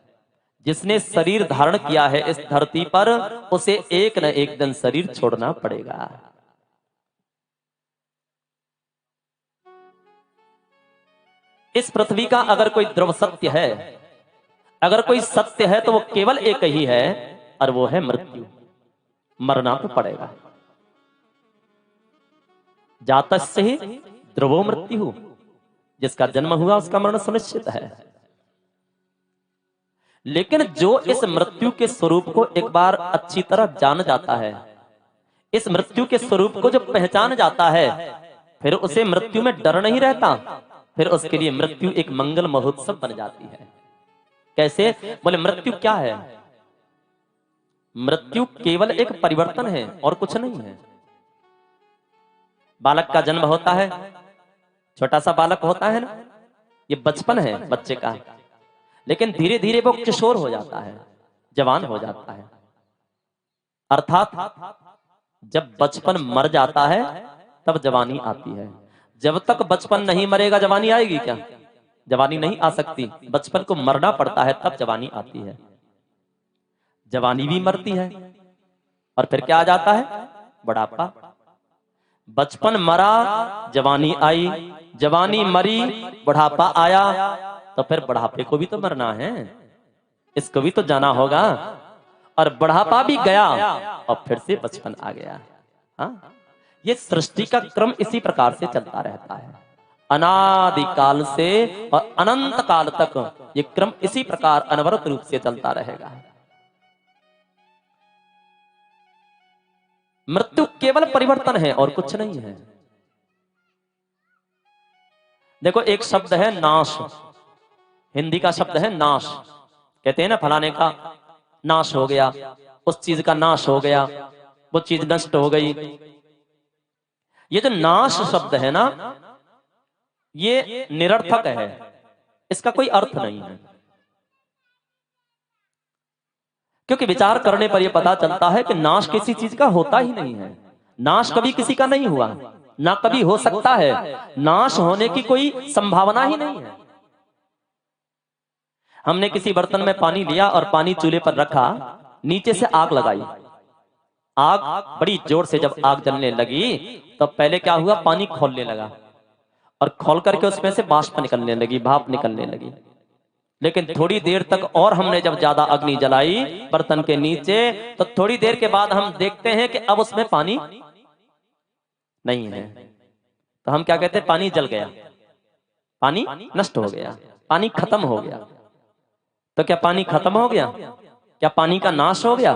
जिसने शरीर धारण किया है इस धरती पर, उसे एक न एक दिन शरीर छोड़ना पड़ेगा। इस पृथ्वी का अगर कोई ध्रुव सत्य है, अगर कोई सत्य है तो वो केवल एक ही है, और वो है मृत्यु। मरना तो पड़ेगा। जातस्य ही ध्रुवो मृत्यु, जिसका जन्म हुआ उसका मरण सुनिश्चित है। लेकिन जो इस मृत्यु के स्वरूप को एक बार अच्छी तरह जान जाता है, इस मृत्यु के स्वरूप को जो पहचान जाता है, फिर उसे मृत्यु में डर नहीं रहता, फिर उसके लिए मृत्यु एक मंगल महोत्सव बन जाती है। कैसे? बोले मृत्यु क्या है? मृत्यु केवल एक परिवर्तन है और कुछ नहीं है। बालक का जन्म होता है, छोटा सा बालक होता है ना, ये बचपन है बच्चे का। लेकिन धीरे धीरे वो किशोर हो जाता है, जवान हो जाता है। अर्थात जब बचपन मर जाता है तब जवानी आती है। जब तक बचपन नहीं मरेगा जवानी आएगी क्या? जवानी नहीं आ सकती। बचपन को मरना पड़ता है तब जवानी आती है। जवानी भी मरती है और फिर क्या आ जाता है? बुढ़ापा। बचपन मरा, जवानी आई, जवानी मरी, बुढ़ापा आया, तो फिर बुढ़ापे को भी तो मरना है, इसको भी तो जाना होगा। और बुढ़ापा भी गया और फिर से बचपन आ गया। हाँ, ये सृष्टि का क्रम इसी प्रकार से चलता रहता है। अनादि काल से और अनंत काल तक ये क्रम इसी प्रकार अनवरत रूप से चलता रहेगा। मृत्यु केवल परिवर्तन है और कुछ नहीं है। देखो एक शब्द है नाश, हिंदी का शब्द है नाश। कहते हैं ना फलाने का नाश हो गया, उस चीज का नाश हो गया, वो चीज नष्ट हो गई। ये जो नाश शब्द है ना, ये निरर्थक है, इसका कोई अर्थ नहीं है। क्योंकि विचार करने पर यह पता चलता है कि नाश किसी चीज का होता ही नहीं है। नाश कभी किसी का नहीं हुआ, ना कभी हो सकता है, नाश होने की कोई संभावना ही नहीं है। हमने किसी बर्तन में पानी लिया और पानी चूल्हे पर रखा, नीचे से आग लगाई, आग बड़ी जोर से जब आग जलने लगी तो पहले क्या हुआ, पानी खौलने लगा और खोल करके उसमें से वाष्प निकलने लगी, भाप निकलने लगी। लेकिन थोड़ी देर तक और हमने जब ज्यादा अग्नि जलाई बर्तन के नीचे, तो थोड़ी देर के बाद हम देखते हैं कि अब उसमें पानी नहीं है। तो हम क्या कहते हैं, पानी जल गया, पानी नष्ट हो गया, पानी खत्म हो गया। तो क्या पानी खत्म हो गया? क्या पानी का नाश हो गया?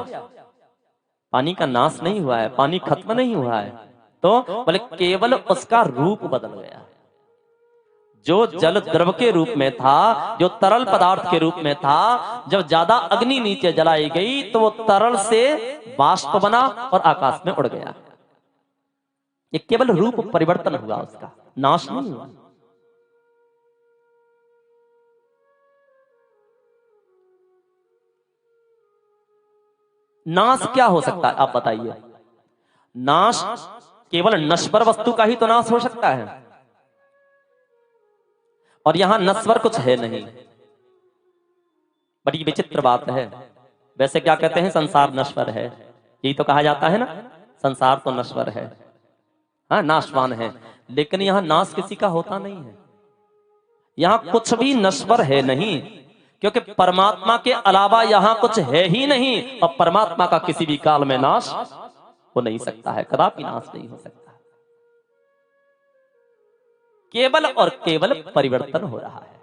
पानी का नाश नहीं हुआ है, पानी खत्म नहीं हुआ है। तो बोले केवल उसका रूप बदल गया। जो जल द्रव के रूप में था, जो तरल पदार्थ के रूप में था, जब ज्यादा अग्नि नीचे जलाई गई तो वो तरल से वाष्प बना और आकाश में उड़ गया। ये केवल रूप परिवर्तन हुआ, उसका नाश नहीं हुआ। नाश क्या हो सकता है, आप बताइए? नाश केवल नश्वर वस्तु का ही तो नाश हो सकता है, और यहां नश्वर कुछ है नहीं। बड़ी विचित्र बात है। वैसे क्या कहते हैं, संसार नश्वर है, यही तो कहा जाता है ना, संसार तो नश्वर है, हाँ नाशवान है। लेकिन यहां नाश किसी का होता नहीं है, यहां कुछ भी नश्वर है नहीं, क्योंकि परमात्मा के अलावा यहां कुछ है ही नहीं, और परमात्मा का किसी भी काल में नाश हो नहीं सकता है, कदापि नाश नहीं हो सकता। केवल और केवल परिवर्तन हो रहा है।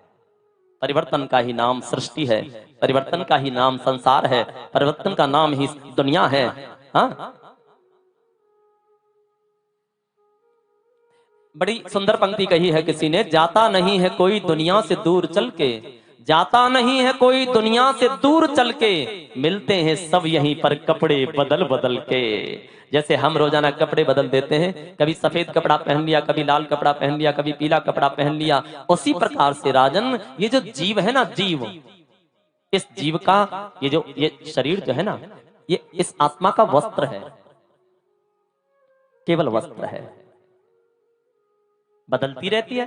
परिवर्तन का ही नाम सृष्टि है, परिवर्तन का ही नाम संसार है, परिवर्तन का नाम ही दुनिया है। हाँ, बड़ी सुंदर पंक्ति कही है किसी ने, जाता नहीं है कोई दुनिया से दूर चल के, जाता नहीं है कोई दुनिया से दूर चल के, मिलते हैं सब यहीं पर कपड़े बदल बदल के। जैसे हम रोजाना कपड़े बदल देते हैं, कभी सफेद कपड़ा पहन लिया, कभी लाल कपड़ा पहन लिया, कभी पीला कपड़ा पहन लिया, उसी प्रकार से राजन ये जो जीव है ना, जीव, इस जीव का ये शरीर जो है ना, ये इस आत्मा का वस्त्र है, केवल वस्त्र है, बदलती रहती है।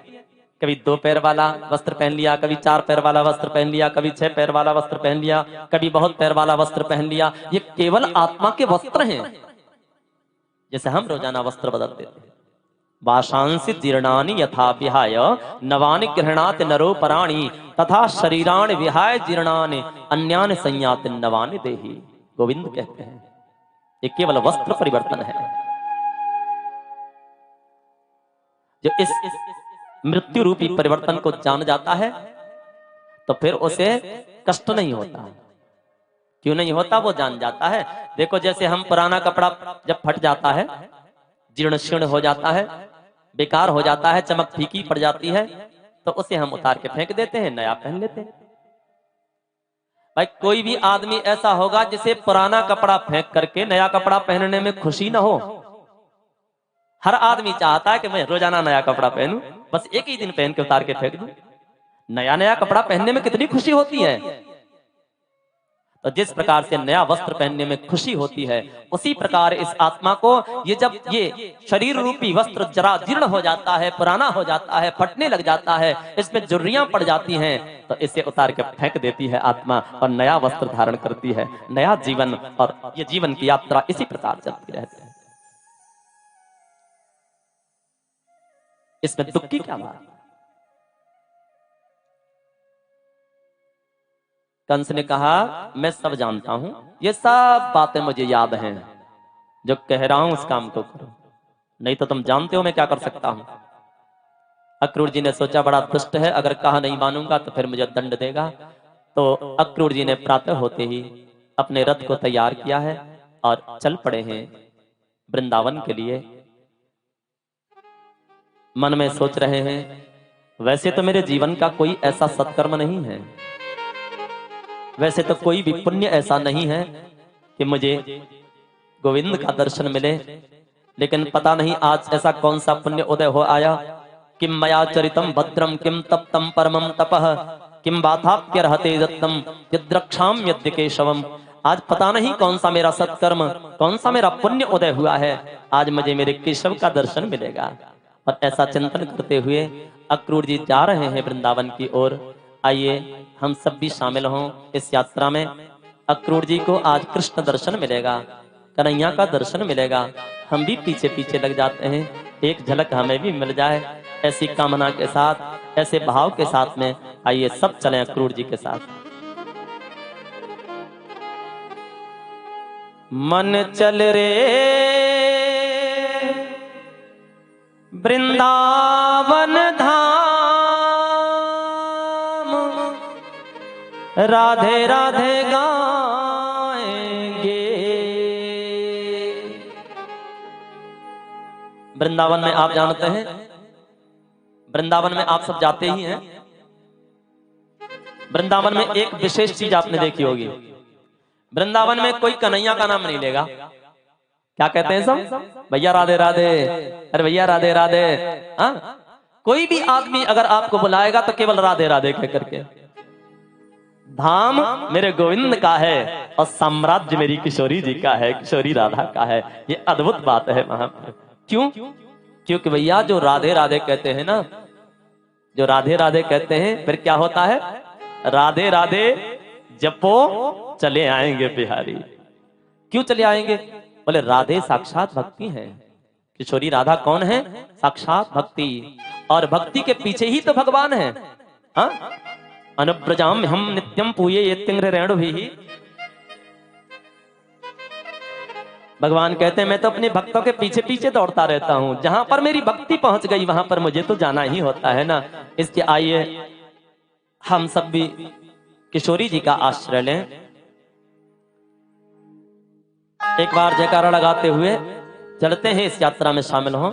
कभी 2 पैर वाला वस्त्र पहन लिया, कभी 4 पैर वाला वस्त्र पहन लिया, कभी 6 पैर वाला वस्त्र पहन लिया, कभी बहुत पैर वाला वस्त्र पहन लिया। ये केवल आत्मा के वस्त्र हैं, जैसे हम रोजाना वस्त्र बदल देते हैं। वाशांसि जीर्णानि यथा विहाय नवानि गृह्णाति नरो पराणि, तथा शरीराणि विहाय जीर्णानि अन्यानि संयाति नवानि देहि। गोविंद कहते हैं ये केवल वस्त्र परिवर्तन है। जो इस मृत्यु रूपी परिवर्तन को जान जाता है तो फिर उसे कष्ट नहीं होता। क्यों नहीं होता? वो जान जाता है। देखो जैसे हम पुराना कपड़ा जब फट जाता है, जीर्ण शीर्ण हो जाता है, बेकार हो जाता है, चमक फीकी पड़ जाती है, तो उसे हम उतार के फेंक देते हैं, नया पहन लेते हैं। भाई कोई भी आदमी ऐसा होगा जिसे पुराना कपड़ा फेंक करके नया कपड़ा पहनने में खुशी ना हो? हर आदमी चाहता है कि मैं रोजाना नया कपड़ा पहनूं, बस एक ही दिन पहन के उतार के फेंक दूं। नया नया कपड़ा पहनने में कितनी खुशी होती है। तो जिस प्रकार से नया वस्त्र पहनने में खुशी होती है, उसी प्रकार इस आत्मा को ये जब ये शरीर रूपी वस्त्र जरा जीर्ण हो जाता है, पुराना हो जाता है, फटने लग जाता है, इसमें जुर्रियां पड़ जाती हैं, तो इसे उतार के फेंक देती है आत्मा और नया वस्त्र धारण करती है, नया जीवन। और ये जीवन की यात्रा इसी प्रकार चलती रहती है। इसमें दुख की क्या बात? कंस ने कहा मैं सब जानता हूं, ये सब बातें मुझे याद हैं, जो कह रहा हूं उस काम को करो, नहीं तो तुम जानते हो मैं क्या कर सकता हूं। अक्रूर जी ने सोचा बड़ा दुष्ट है, अगर कहा नहीं मानूंगा तो फिर मुझे दंड देगा। तो अक्रूर जी ने प्रातः होते ही अपने रथ को तैयार किया है और चल पड़े हैं वृंदावन के लिए। मन में सोच रहे हैं वैसे तो मेरे जीवन का कोई ऐसा सत्कर्म नहीं है वैसे तो कोई भी पुण्य ऐसा नहीं है कि मुझे गोविंद का दर्शन मिले, लेकिन पता नहीं आज ऐसा कौन सा पुण्य उदय हो आया। किम मया चरितम भद्रम किम तप्तम परमम तपः किम बाथाप्य रहते दत्तम यद्रक्षाम यद्य केशवम। आज पता नहीं कौन सा मेरा सत्कर्म, कौन सा मेरा पुण्य उदय हुआ है, आज मुझे मेरे केशव का दर्शन मिलेगा। और ऐसा चिंतन करते हुए अक्रूर जी जा रहे हैं वृंदावन की ओर। आइए हम सब भी शामिल हों इस यात्रा में। अक्रूर जी को आज कृष्ण दर्शन मिलेगा, कन्हैया का दर्शन मिलेगा। हम भी पीछे पीछे लग जाते हैं, एक झलक हमें भी मिल जाए। ऐसी कामना के साथ, ऐसे भाव के साथ में आइए सब चलें अक्रूर जी के साथ। मन चल रे वृंदावन धाम, राधे राधे गाएंगे। वृंदावन में आप जानते हैं, वृंदावन में आप सब जाते ही हैं। वृंदावन में एक विशेष चीज आपने देखी होगी, वृंदावन में कोई कन्हैया का नाम नहीं लेगा। क्या कहते हैं सब? भैया राधे राधे, अरे भैया राधे राधे। हाँ, कोई भी आदमी अगर आपको बुलाएगा तो केवल राधे राधे कह करके। धाम मेरे गोविंद का है और साम्राज्य मेरी किशोरी जी का है, किशोरी राधा का है। ये अद्भुत बात है वहां पर। क्यों? क्योंकि भैया जो राधे राधे कहते हैं ना, जो राधे राधे कहते हैं, फिर क्या होता है? राधे राधे जपो चले आएंगे बिहारी। क्यों चले आएंगे? बोले राधे साक्षात भक्ति है। किशोरी राधा कौन है? साक्षात भक्ति। और भक्ति के पीछे ही तो भगवान है। हाँ, अनुप्रजाम हम नित्यम पूये ये तिंग्र रेणु भी। भगवान कहते हैं मैं तो अपने भक्तों के पीछे पीछे दौड़ता रहता हूं, जहां पर मेरी भक्ति पहुंच गई वहां पर मुझे तो जाना ही होता है ना। इसके आइए हम सब भी किशोरी जी का आश्रय लें। एक बार जयकारा लगाते हुए चलते हैं, इस यात्रा में शामिल हों।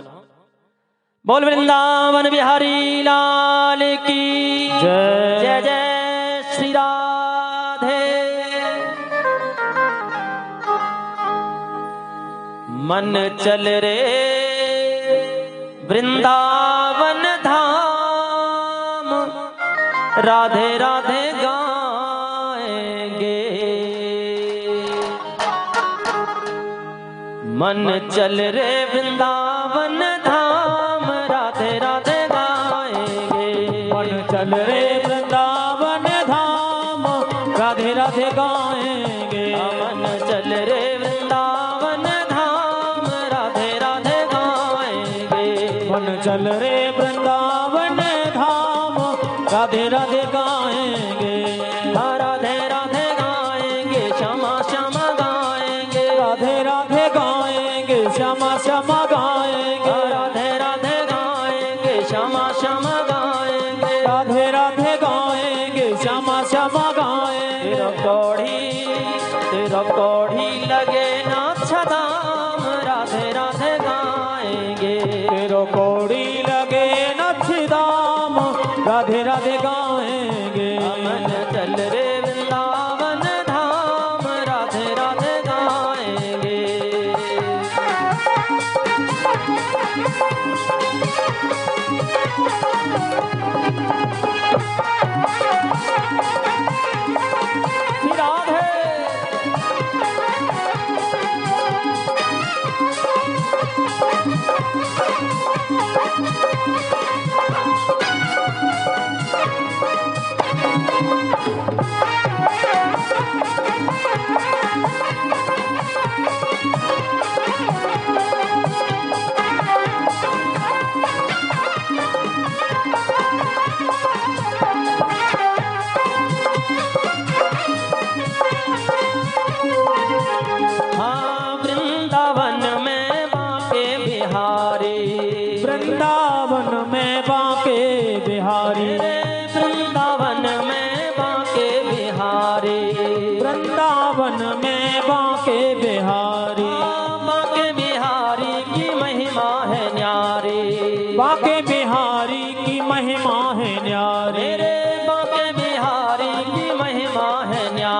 बोल वृंदावन बिहारी लाल की जय। जय जय श्री राधे। मन चल रे वृंदावन धाम, राधे राधे गाएंगे। मन चल रे वृंदावन धाम, राधे राधे गाएंगे। मन चल रे वृंदावन धाम, राधे राधे गाएंगे। मन चल रे वृंदावन धाम, राधे राधे गाएंगे। मन चल रे वृंदावन धाम, राधे राधे गाएंगे। राधे राधे गाएंगे, श्यामा श्यामा गाएंगे। राधे राधे गाएंगे, श्यामा श्यामा गाएंगे। राधे राधे गाएंगे, श्यामा श्यामा गाएंगे। राधे राधे गाएंगे, श्यामा श्यामा गाएंगे। तेरा कौड़ी लगे ना छदाम, राधे राधे गाएंगे। तेरो कौड़ी लगे नथी दाम, राधे राधे गाएंगे। मन चल रे वृंदावन धाम, राधे राधे गाएंगे। श्री राधे। हाँ, वृंदावन में बांके बिहारी। वृंदावन में बांके बिहारी। वृंदावन में बांके बिहारी। वृंदावन में बांके बिहारी। बांके बिहारी की महिमा है न्यारी। बांके बिहारी की महिमा है न्यारी। बांके बिहारी की महिमा है न्यारी।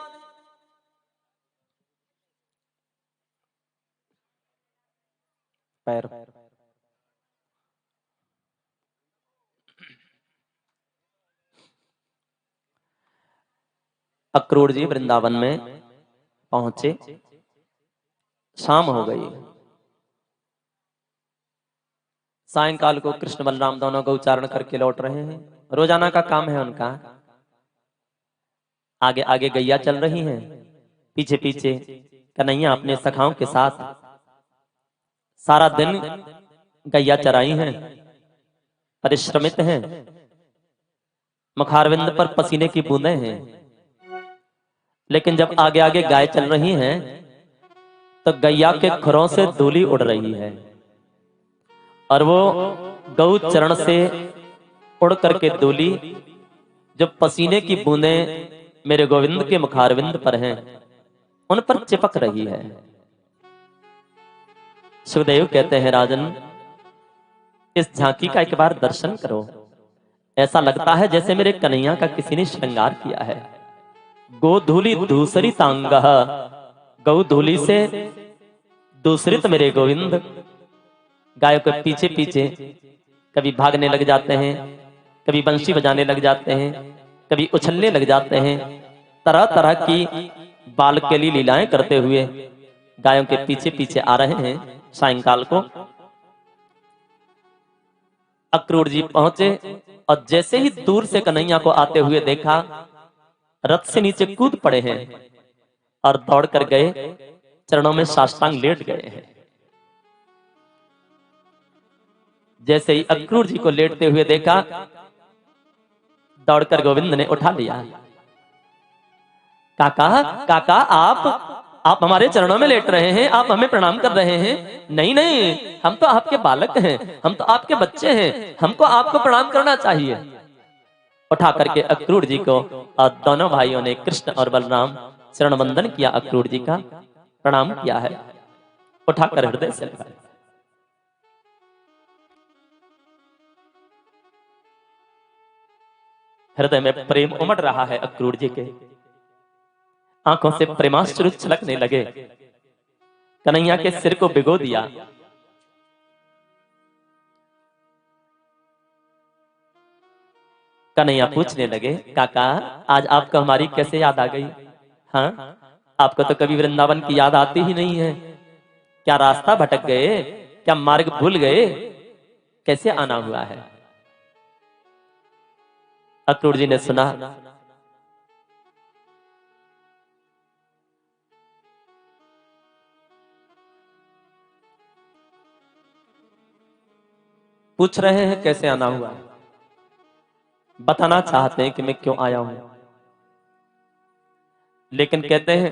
पैर। अक्रूर जी वृंदावन में पहुंचे, शाम हो गई। सायंकाल को कृष्ण बलराम दोनों को उच्चारण करके लौट रहे हैं। रोजाना का काम है उनका। आगे आगे गैया चल रही हैं, पीछे पीछे कन्हैया अपने सखाओं के साथ सारा दिन गैया चराई हैं, परिश्रमित हैं, मुखारविंद पर पसीने की बूंदें हैं। लेकिन जब आगे आगे गाय चल रही हैं तो गैया के खुरों से धूली उड़ रही है और वो गौ चरण से उड़ करके धूली जो पसीने की बूंदें मेरे गोविंद के मुखारविंद पर हैं उन पर चिपक रही है। सुखदेव कहते हैं राजन, इस झांकी का एक बार दर्शन करो। ऐसा लगता है जैसे मेरे कन्हैया का किसी ने श्रृंगार किया है। गोधूली दूसरी तांग, गौ धूली से दूसरित मेरे गोविंद गायों के पीछे पीछे कभी भागने लग जाते हैं, कभी बंशी बजाने लग जाते हैं, कभी उछलने लग जाते हैं। तरह तरह की बाल केली लीलाएं करते हुए गायों के पीछे पीछे आ रहे हैं। सायंकाल को अक्रूर जी पहुंचे और जैसे ही दूर से कन्हैया को आते हुए देखा, रथ से नीचे कूद पड़े हैं और दौड़ कर गए, चरणों में साष्टांग लेट गए हैं। जैसे ही अक्रूर जी को लेटते हुए देखा, दौड़कर गोविंद ने उठा लिया। काका काका, आप हमारे चरणों में लेट रहे हैं, आप हमें प्रणाम कर रहे हैं। नहीं नहीं, हम तो आपके बालक हैं, हम तो आपके बच्चे हैं, हमको आपको प्रणाम करना चाहिए। उठा करके अक्रूर जी को और दोनों भाइयों ने, कृष्ण और बलराम, चरण वंदन किया, अक्रूर जी का प्रणाम किया है, उठाकर हृदय से लगाया। हृदय में प्रेम उमड़ रहा है अक्रूर जी के, आंखों से प्रेमाश्रु छलकने लगे। कन्हैया के सिर को भिगो दिया। कन्हैया पूछने लगे, काका आज आपको हमारी कैसे याद आ गई? हाँ, आपको तो कभी वृंदावन की याद आती ही नहीं है। क्या रास्ता भटक गए? क्या मार्ग भूल गए? कैसे आना हुआ है? अक्रूर जी ने सुना। पूछ रहे हैं कैसे आना हुआ, बताना चाहते हैं कि मैं क्यों आया हूं, लेकिन कहते हैं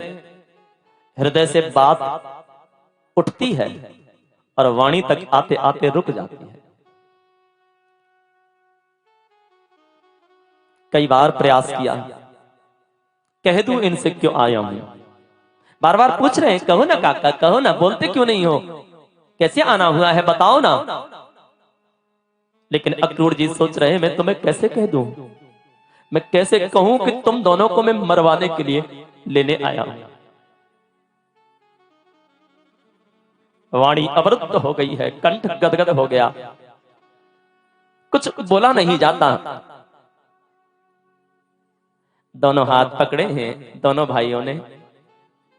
हृदय से बात उठती है और वाणी तक आते आते रुक जाती है। कई बार प्रयास किया, कह दूं इनसे क्यों आया हूं, बार बार पूछ रहे हैं, कहो ना काका, कहो ना, बोलते क्यों नहीं हो, कैसे आना हुआ है, बताओ ना। लेकिन अक्रूर जी सोच रहे हैं, मैं तुम्हें कैसे कह दूं, मैं कैसे कहूं कि तुम दोनों को मैं मरवाने के लिए लेने आया हूं। वाणी अवरुद्ध हो गई है, कंठ गदगद हो गया, कुछ बोला नहीं जाता। दोनों हाथ पकड़े हैं दोनों भाइयों ने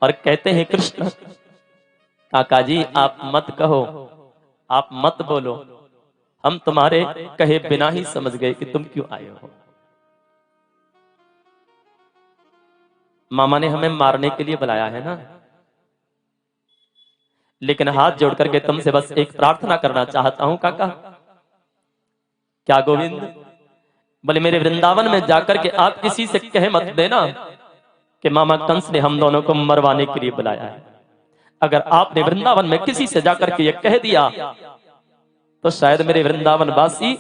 और कहते हैं, कृष्ण काका जी आप मत कहो, आप मत बोलो, हम तुम्हारे कहे बिना ही समझ गए कि तुम क्यों आए हो। मामा ने हमें मारने के लिए बुलाया है ना, लेकिन हाथ जोड़ करके तुमसे बस एक प्रार्थना करना चाहता हूं काका। क्या गोविंद? बोले मेरे वृंदावन में जाकर के आप किसी से कह मत देना कि मामा कंस ने हम दोनों को मरवाने के लिए बुलाया है। अगर आपने वृंदावन में किसी से जाकर के ये कह दिया तो शायद मेरे वृंदावन वासी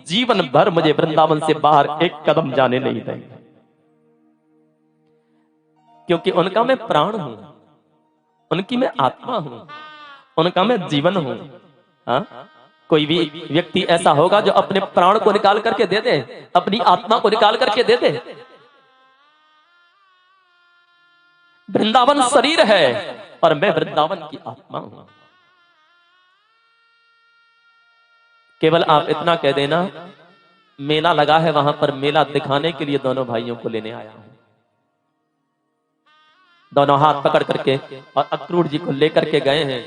जीवन भर मुझे वृंदावन से बाहर एक कदम जाने नहीं देंगे, क्योंकि उनका मैं प्राण हूं, उनकी मैं आत्मा हूं, उनका मैं जीवन हूं। हाँ? कोई भी व्यक्ति ऐसा होगा जो अपने प्राण को निकाल करके दे दे, अपनी आत्मा को निकाल करके दे दे। वृंदावन शरीर है और मैं वृंदावन की आत्मा हूं। केवल आप इतना कह देना मेला लगा है वहां पर, मेला दिखाने के लिए दोनों भाइयों को लेने आया हूं। दोनों हाथ पकड़ करके और अक्रूर जी को लेकर के गए हैं।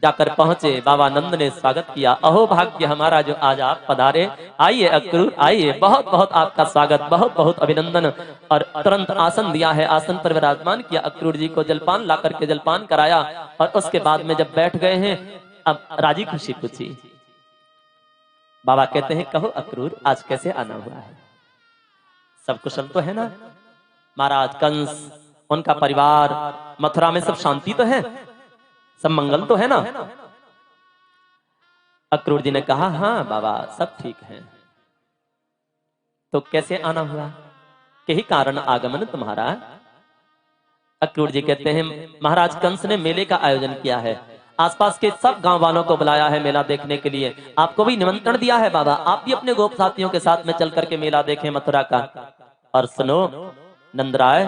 जाकर पहुंचे, बाबा नंद ने स्वागत किया। अहो भाग्य हमारा जो आज आप पधारे, आइए अक्रूर आइए, बहुत बहुत आपका स्वागत, बहुत बहुत अभिनंदन। और तुरंत आसन दिया है, आसन पर विराजमान किया। अक्रूर जी को जलपान ला करके जलपान कराया और उसके बाद में जब बैठ गए हैं, अब राजी खुशी पूछी। बाबा कहते हैं कहो अक्रूर आज कैसे आना हुआ है, सब कुशल तो है ना? महाराज कंस, उनका परिवार, मथुरा में सब शांति तो है, सब मंगल तो है ना? अक्रूर जी ने कहा हाँ बाबा सब ठीक है। तो कैसे आना हुआ, यही कारण आगमन तुम्हारा? अक्रूर जी कहते हैं महाराज कंस ने मेले का आयोजन किया है, आसपास के सब गांव वालों को बुलाया है मेला देखने के लिए, आपको भी निमंत्रण दिया है बाबा, आप भी अपने गोप साथियों के साथ में चल करके मेला देखें मथुरा का। और सुनो नंदराय,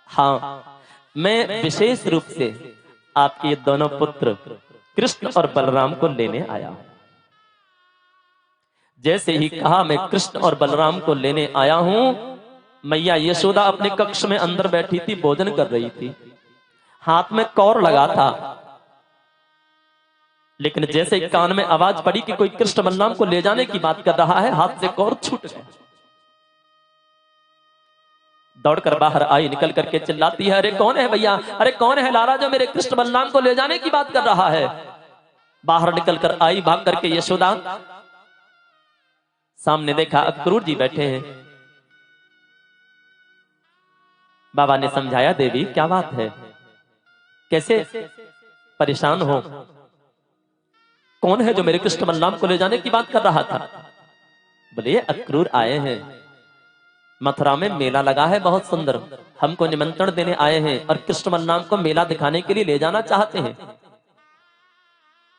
हाँ मैं विशेष रूप से आपके दोनों पुत्र कृष्ण और बलराम को लेने आया हूं। जैसे ही कहा मैं कृष्ण और बलराम को लेने आया हूं, मैया यशोदा अपने कक्ष में अंदर बैठी थी, भोजन कर रही थी, हाथ में कौर लगा था, लेकिन जैसे कान में आवाज पड़ी कि कोई कृष्ण बलराम को ले जाने की बात कर रहा है, हाथ से कौर छूट गया। दौड़कर बाहर आई, निकल करके चिल्लाती है अरे कौन है भैया, अरे कौन है लाला जो मेरे कृष्ण बलराम को ले जाने की बात कर रहा है? बाहर निकल कर आई भाग करके यशोदा, सामने देखा अक्रूर जी बैठे हैं। बाबा ने समझाया देवी क्या बात है, कैसे परेशान हो, कौन है जो मेरे कृष्ण बलराम को ले जाने की बात कर रहा था? बोले अक्रूर आए हैं, मथुरा में मेला लगा है बहुत सुंदर, हमको निमंत्रण देने आए हैं और कृष्ण बलराम को मेला दिखाने के लिए ले जाना चाहते हैं।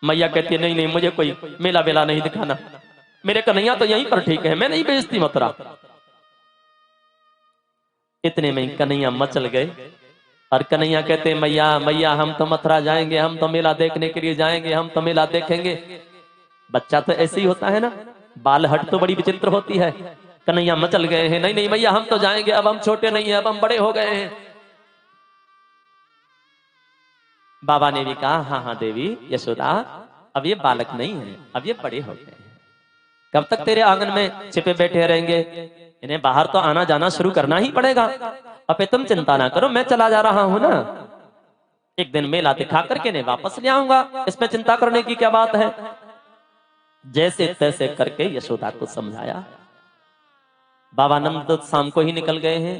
मैया कहती है नहीं नहीं मुझे कोई मेला वेला नहीं दिखाना, मेरे कन्हैया तो यहीं पर ठीक है, मैं नहीं भेजती मथुरा। इतने में कन्हैया मचल गए और कन्हैया कहते मैया मैया हम तो मथुरा जाएंगे, हम तो मेला देखने के लिए जाएंगे, हम तो मेला देखेंगे। बच्चा तो ऐसे ही होता है ना, बाल हट तो बड़ी विचित्र होती है। कन्हैया मचल गए हैं, नहीं नहीं भैया हम तो जाएंगे, अब हम छोटे नहीं है, अब हम बड़े हो गए हैं। बाबा ने भी कहा हाँ हाँ देवी यशोदा, अब ये बालक नहीं है, अब ये बड़े हो गए हैं, कब तक तेरे आंगन में छिपे बैठे रहेंगे, इन्हें बाहर तो आना जाना शुरू करना ही पड़ेगा। अब तुम चिंता ना करो, मैं चला जा रहा हूं ना, एक दिन मेला दिखा करके इन्हें वापस ले आऊंगा, इसमें चिंता करने की क्या बात है। जैसे तैसे करके यशोदा को समझाया। बाबा नंद शाम को ही निकल गए हैं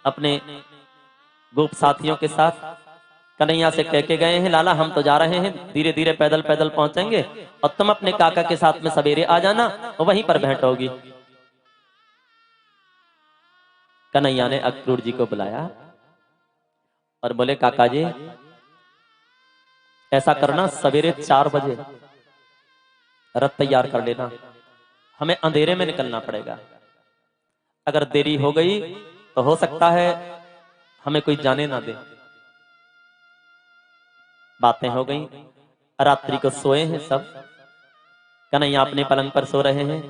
अपने गोप साथियों के साथ, कन्हैया से कह के गए हैं लाला हम तो जा रहे हैं, धीरे धीरे पैदल पैदल पहुंचेंगे और तुम अपने काका के साथ में सवेरे आ जाना, वहीं पर भेंट होगी। कन्हैया ने अक्रूर जी को बुलाया और बोले काका जी ऐसा करना सवेरे 4 बजे रथ तैयार कर लेना, हमें अंधेरे में निकलना पड़ेगा, अगर देरी हो गई तो हो सकता है हमें कोई जाने ना दे। बातें हो गई, रात्रि को सोए हैं सब, कन्हैया अपने पलंग पर सो रहे हैं,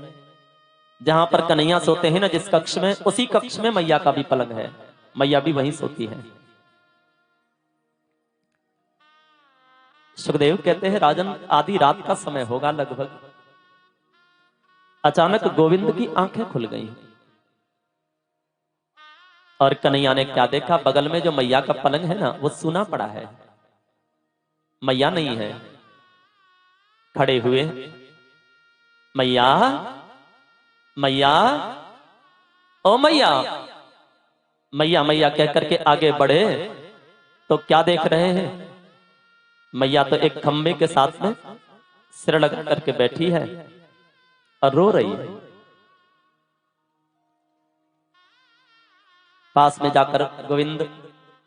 जहां पर कन्हैया सोते हैं ना जिस कक्ष में, उसी कक्ष में मैया का भी पलंग है, मैया भी वहीं सोती है। सुखदेव कहते हैं राजन आधी रात का समय होगा लगभग, अचानक गोविंद की आंखें खुल गईं और कन्हैया ने क्या देखा, बगल में जो मैया का पलंग है ना वो सूना पड़ा है, मैया नहीं है। खड़े हुए मैया मैया ओ मैया मैया मैया कह करके आगे बढ़े तो क्या देख रहे हैं, मैया तो एक खंबे के साथ में सिर लगा करके बैठी है और रो रही है। पास में जाकर गोविंद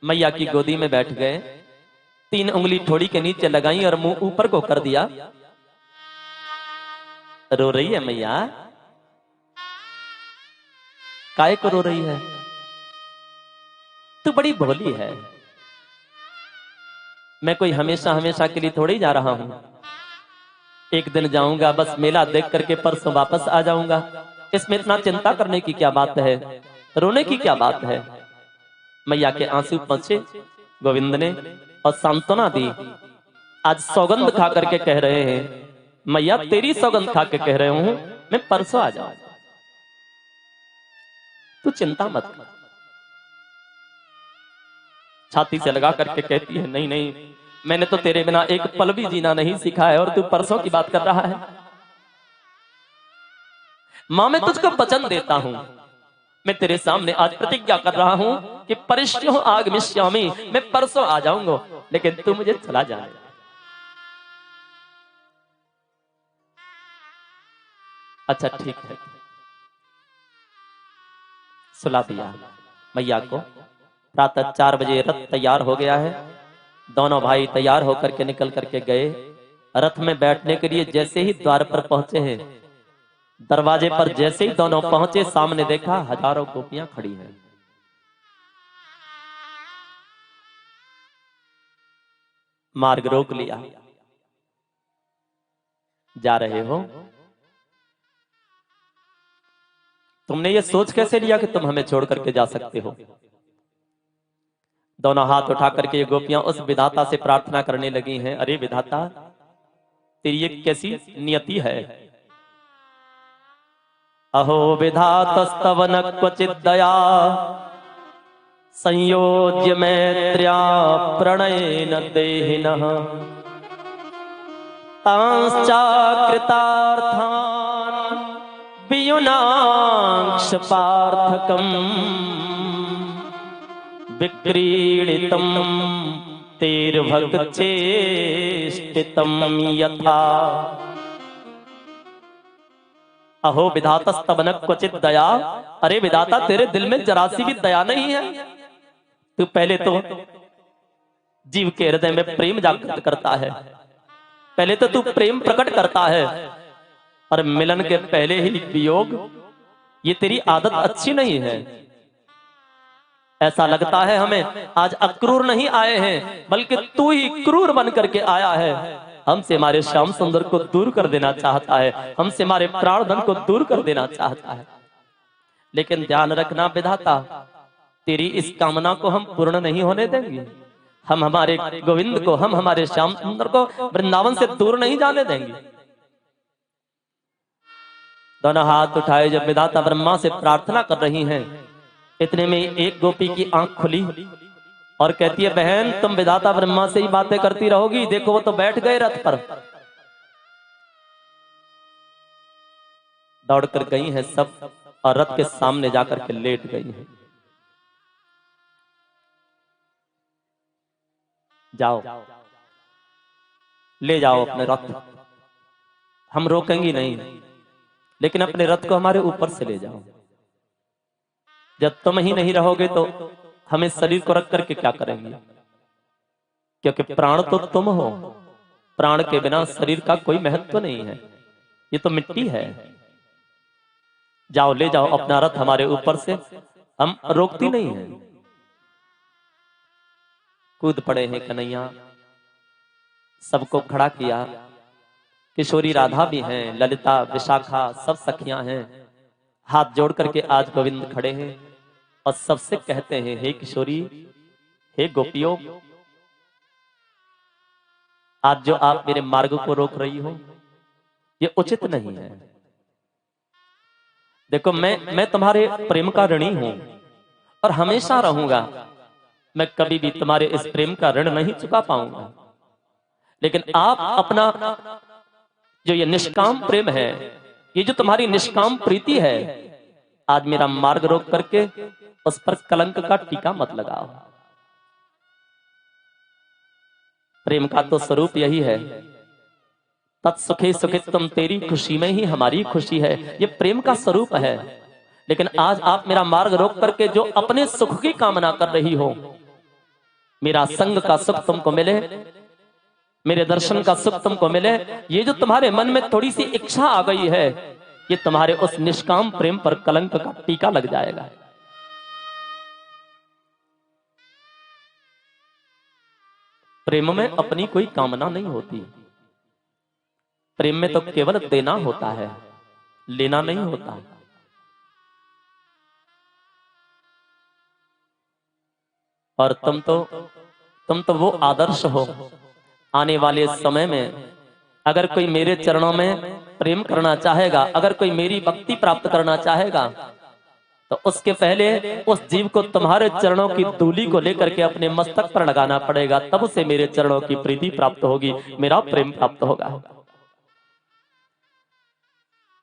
मैया की गोदी में बैठ गए, 3 उंगली ठोड़ी के नीचे लगाई और मुंह ऊपर को कर दिया। रो रही है मैया, काहे को रो रही है, तू बड़ी भोली है, मैं कोई हमेशा हमेशा के लिए थोड़ी जा रहा हूं, एक दिन जाऊंगा, बस मेला देख करके परसों वापस आ जाऊंगा। इसमें इतना चिंता करने की क्या बात है, रोने की क्या बात है। मैया के आंसू पहुंचे गोविंद ने और सांत्वना दी। आज सौगंध खा करके कह रहे हैं, मैया तेरी सौगंध खा के कह रहे हूं मैं परसों आ जाऊंगा, तू चिंता मत कर। छाती से लगा करके कहती है, नहीं नहीं, मैंने तो तेरे बिना एक पल भी जीना नहीं सीखा है और तू परसों की बात कर रहा है। मां मैं तुझको वचन देता हूं, मैं तेरे सामने आज प्रतिज्ञा कर रहा हूं कि परिश्यो आगमिष्यामि, मैं परसों आ जाऊंगा, लेकिन तू मुझे चला जाए। अच्छा ठीक है, सुला दिया मैया को। प्रातः 4 बजे रथ तैयार हो गया है। दोनों भाई तैयार होकर के निकल करके गए रथ में बैठने के लिए। जैसे ही द्वार पर पहुंचे हैं, दरवाजे पर जैसे ही दोनों पहुंचे, सामने देखा हजारों गोपियां खड़ी हैं। मार्ग रोक लिया, जा रहे हो, तुमने ये सोच कैसे लिया कि तुम हमें छोड़ करके जा सकते हो। दोनों हाथ उठा करके ये गोपियां उस विधाता से प्रार्थना करने लगी हैं, अरे विधाता तेरी ये कैसी नियति है। अहो विधातस्तव न क्वचित दया, संयोज्य मैत्र्या प्रणयेन देहिनः, तांश्चाकृतार्थान् वियुनाक्ष पार्थकम्, विक्रीडितं तेर्भक्चेष्टितं यथा। अहो विधातस्तव न क्वचित दया, अरे विधाता तेरे दिल में जरा सी भी दया नहीं है। तू पहले तो जीव के हृदय में प्रेम जागृत करता है, पहले तो तू प्रेम प्रकट करता है, और मिलन के पहले ही वियोग, ये तेरी आदत अच्छी नहीं है। ऐसा लगता है हमें आज अक्रूर नहीं आए हैं, बल्कि तू ही क्रूर बन करके आया है। हमसे हमारे श्याम सुंदर को दूर कर देना चाहता है, हमसे हमारे प्राणधन को दूर कर देना चाहता है। लेकिन ध्यान रखना विधाता, तेरी इस कामना को हम पूर्ण नहीं होने देंगे। हम हमारे गोविंद को, हम हमारे श्याम सुंदर को वृंदावन से दूर नहीं जाने देंगे। दोनों हाथ उठाए जब विधाता ब्रह्मा से प्रार्थना कर रही हैं, इतने में एक गोपी की आंख खुली और कहती है, बहन तुम विधाता ब्रह्मा से ही बातें करती रहोगी, देखो वो तो बैठ गए रथ पर। दौड़कर गई हैं सब और रथ के सामने जाकर के लेट गई हैं। जाओ ले जाओ अपने रथ, हम रोकेंगे नहीं, लेकिन अपने रथ को हमारे ऊपर से ले जाओ। जब तुम ही नहीं रहोगे तो हमें शरीर को रख करके क्या करेंगे, क्योंकि प्राण तो तुम हो, प्राण के बिना शरीर का कोई महत्व नहीं है, ये तो मिट्टी है। जाओ ले जाओ अपना रथ हमारे ऊपर से, हम रोकती नहीं है। कूद पड़े हैं कन्हैया, सबको खड़ा किया। किशोरी राधा भी हैं, ललिता विशाखा सब सखियां हैं। हाथ जोड़ करके आज गोविंद खड़े हैं और सबसे कहते हैं, हे किशोरी, हे गोपियों, आज जो आप मेरे मार्ग को रोक रही हो ये उचित नहीं है। देखो मैं तुम्हारे प्रेम का ऋणी हूं और हमेशा रहूंगा। मैं कभी भी तुम्हारे इस प्रेम का ऋण नहीं चुका पाऊंगा, लेकिन आप अपना जो ये निष्काम प्रेम है, ये जो तुम्हारी निष्काम प्रीति है, आज मेरा मार्ग रोक करके उस पर कलंक का टीका मत लगाओ। प्रेम का तो स्वरूप यही है, तत्सुखे सुखित्वम, तेरी खुशी में ही हमारी खुशी है, ये प्रेम का स्वरूप है। लेकिन आज आप मेरा मार्ग रोक करके जो अपने सुख की कामना कर रही हो, मेरा संग का सुख तुमको मिले, मेरे दर्शन का सुख तुमको मिले, ये जो तुम्हारे मन में थोड़ी सी इच्छा आ गई है, ये तुम्हारे उस निष्काम प्रेम पर कलंक का टीका लग जाएगा। प्रेम में अपनी कोई कामना नहीं होती, प्रेम में तो केवल देना होता है, लेना नहीं होता। और तुम तो वो आदर्श हो। आने वाले समय में अगर कोई मेरे चरणों में प्रेम करना चाहेगा, अगर कोई मेरी भक्ति प्राप्त करना चाहेगा, तो उसके पहले उस जीव को तुम्हारे चरणों की धूलि को लेकर के अपने मस्तक पर लगाना पड़ेगा, तब उसे मेरे चरणों की प्रीति प्राप्त होगी, मेरा प्रेम प्राप्त होगा।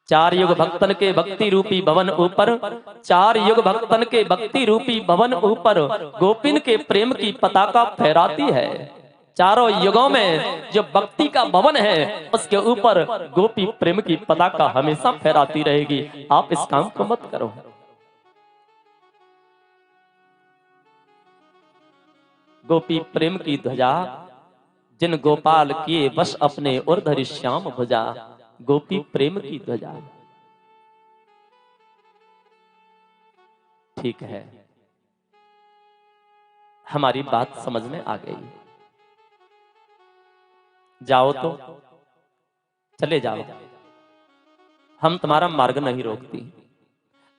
चार युग भक्तन के भक्ति रूपी भवन ऊपर, चार युग भक्तन के भक्ति रूपी भवन ऊपर गोपिन के प्रेम की पताका फहराती है। चारों युगों में जो भक्ति का भवन है उसके ऊपर गोपी प्रेम की पताका हमेशा फहराती रहेगी। आप इस काम को मत करो। गोपी प्रेम की ध्वजा जिन गोपाल किए बस अपने और धरि श्याम भुजा, गोपी प्रेम की ध्वजा। ठीक है, हमारी बात समझ में आ गई। जाओ तो चले जाओ, हम तुम्हारा मार्ग नहीं रोकती।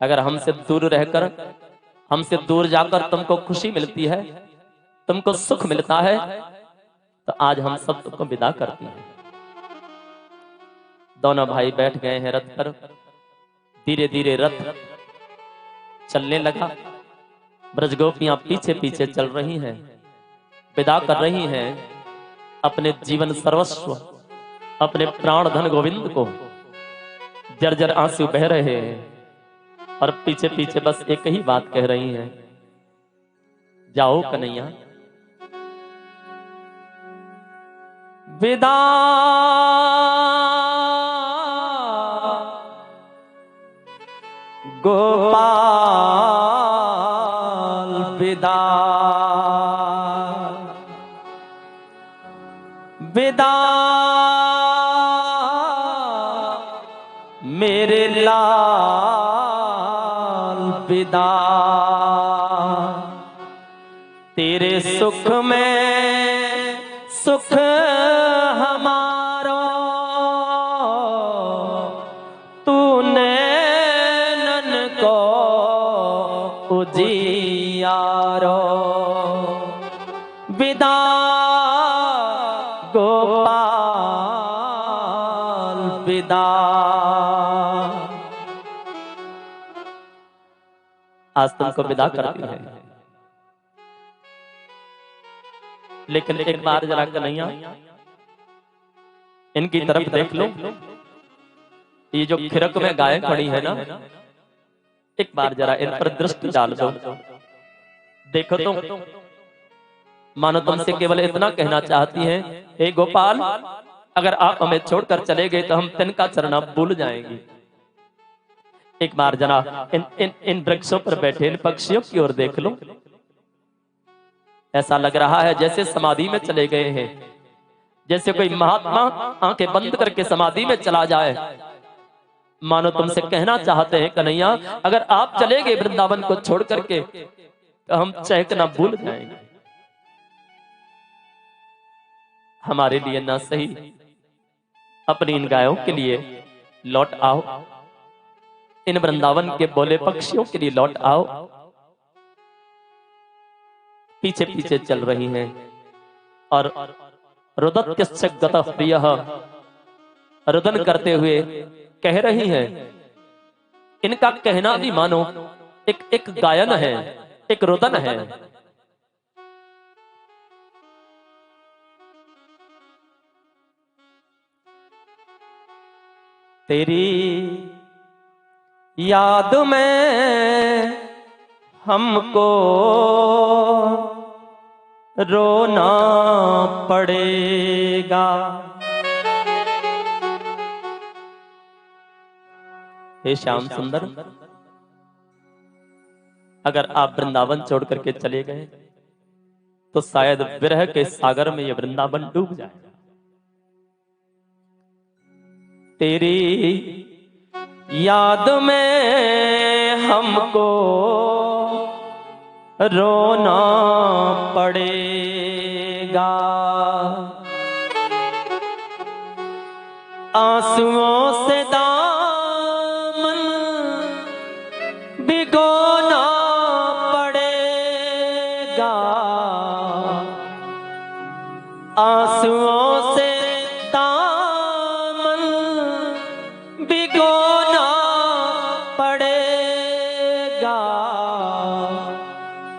अगर हमसे दूर रहकर, हमसे दूर जाकर तुमको खुशी मिलती है, तुमको सुख मिलता है, तो आज हम सब तुमको विदा करते हैं। दोनों भाई बैठ गए हैं रथ पर। धीरे धीरे रथ चलने लगा। ब्रजगोपियां पीछे पीछे चल रही हैं, विदा कर रही हैं अपने जीवन सर्वस्व, अपने प्राण धन गोविंद को। जर्जर आंसू बह रहे हैं और पीछे पीछे बस एक ही बात कह रही हैं, जाओ कन्हैया, विदा गोपाल विदा, विदा मेरे लाल विदा। तेरे सुख में सुख हमारो, तूने नन को उजियारो। विदा गोपाल विदा। आज तुमको विदा करती है, लेकिन एक बार जरा कन्हैया इनकी तरफ देख लो। ये जो खिरक में गाय खड़ी है ना, एक बार जरा इन पर दृष्टि डाल दो। देखो तो मानो तुमसे केवल इतना कहना चाहती हैं, हे गोपाल, अगर आप हमें छोड़कर चले गए तो हम तिनका चरना भूल जाएंगे। एक बार जरा इन वृक्षों पर बैठे इन पक्षियों की ओर देख लो। ऐसा लग रहा है जैसे समाधि में चले गए हैं, जैसे कोई महात्मा आंखें बंद करके समाधि में चला जाए। मानो तुमसे कहना चाहते हैं, कन्हैया, अगर आप चले गए वृंदावन को छोड़ करके तो हम चहकना भूल जाएंगे। हमारे लिए ना सही, अपनी इन गायों के लिए लौट आओ, इन वृंदावन के बोले पक्षियों के लिए लौट आओ। पीछे पीछे चल रही हैं और रुदत्य गतः प्रियः, रुदन करते हुए कह रही हैं। इनका कहना भी मानो एक गायन है, एक रुदन है। तेरी याद में हमको रोना पड़ेगा। हे श्याम सुंदर, अगर आप वृंदावन छोड़ करके चले गए तो शायद विरह के सागर में यह वृंदावन डूब जाएगा। तेरी याद में हमको रोना पड़ेगा। आंसुओं से दामन भिगोना पड़ेगा, आंसुओं से दामन भिगोना पड़ेगा,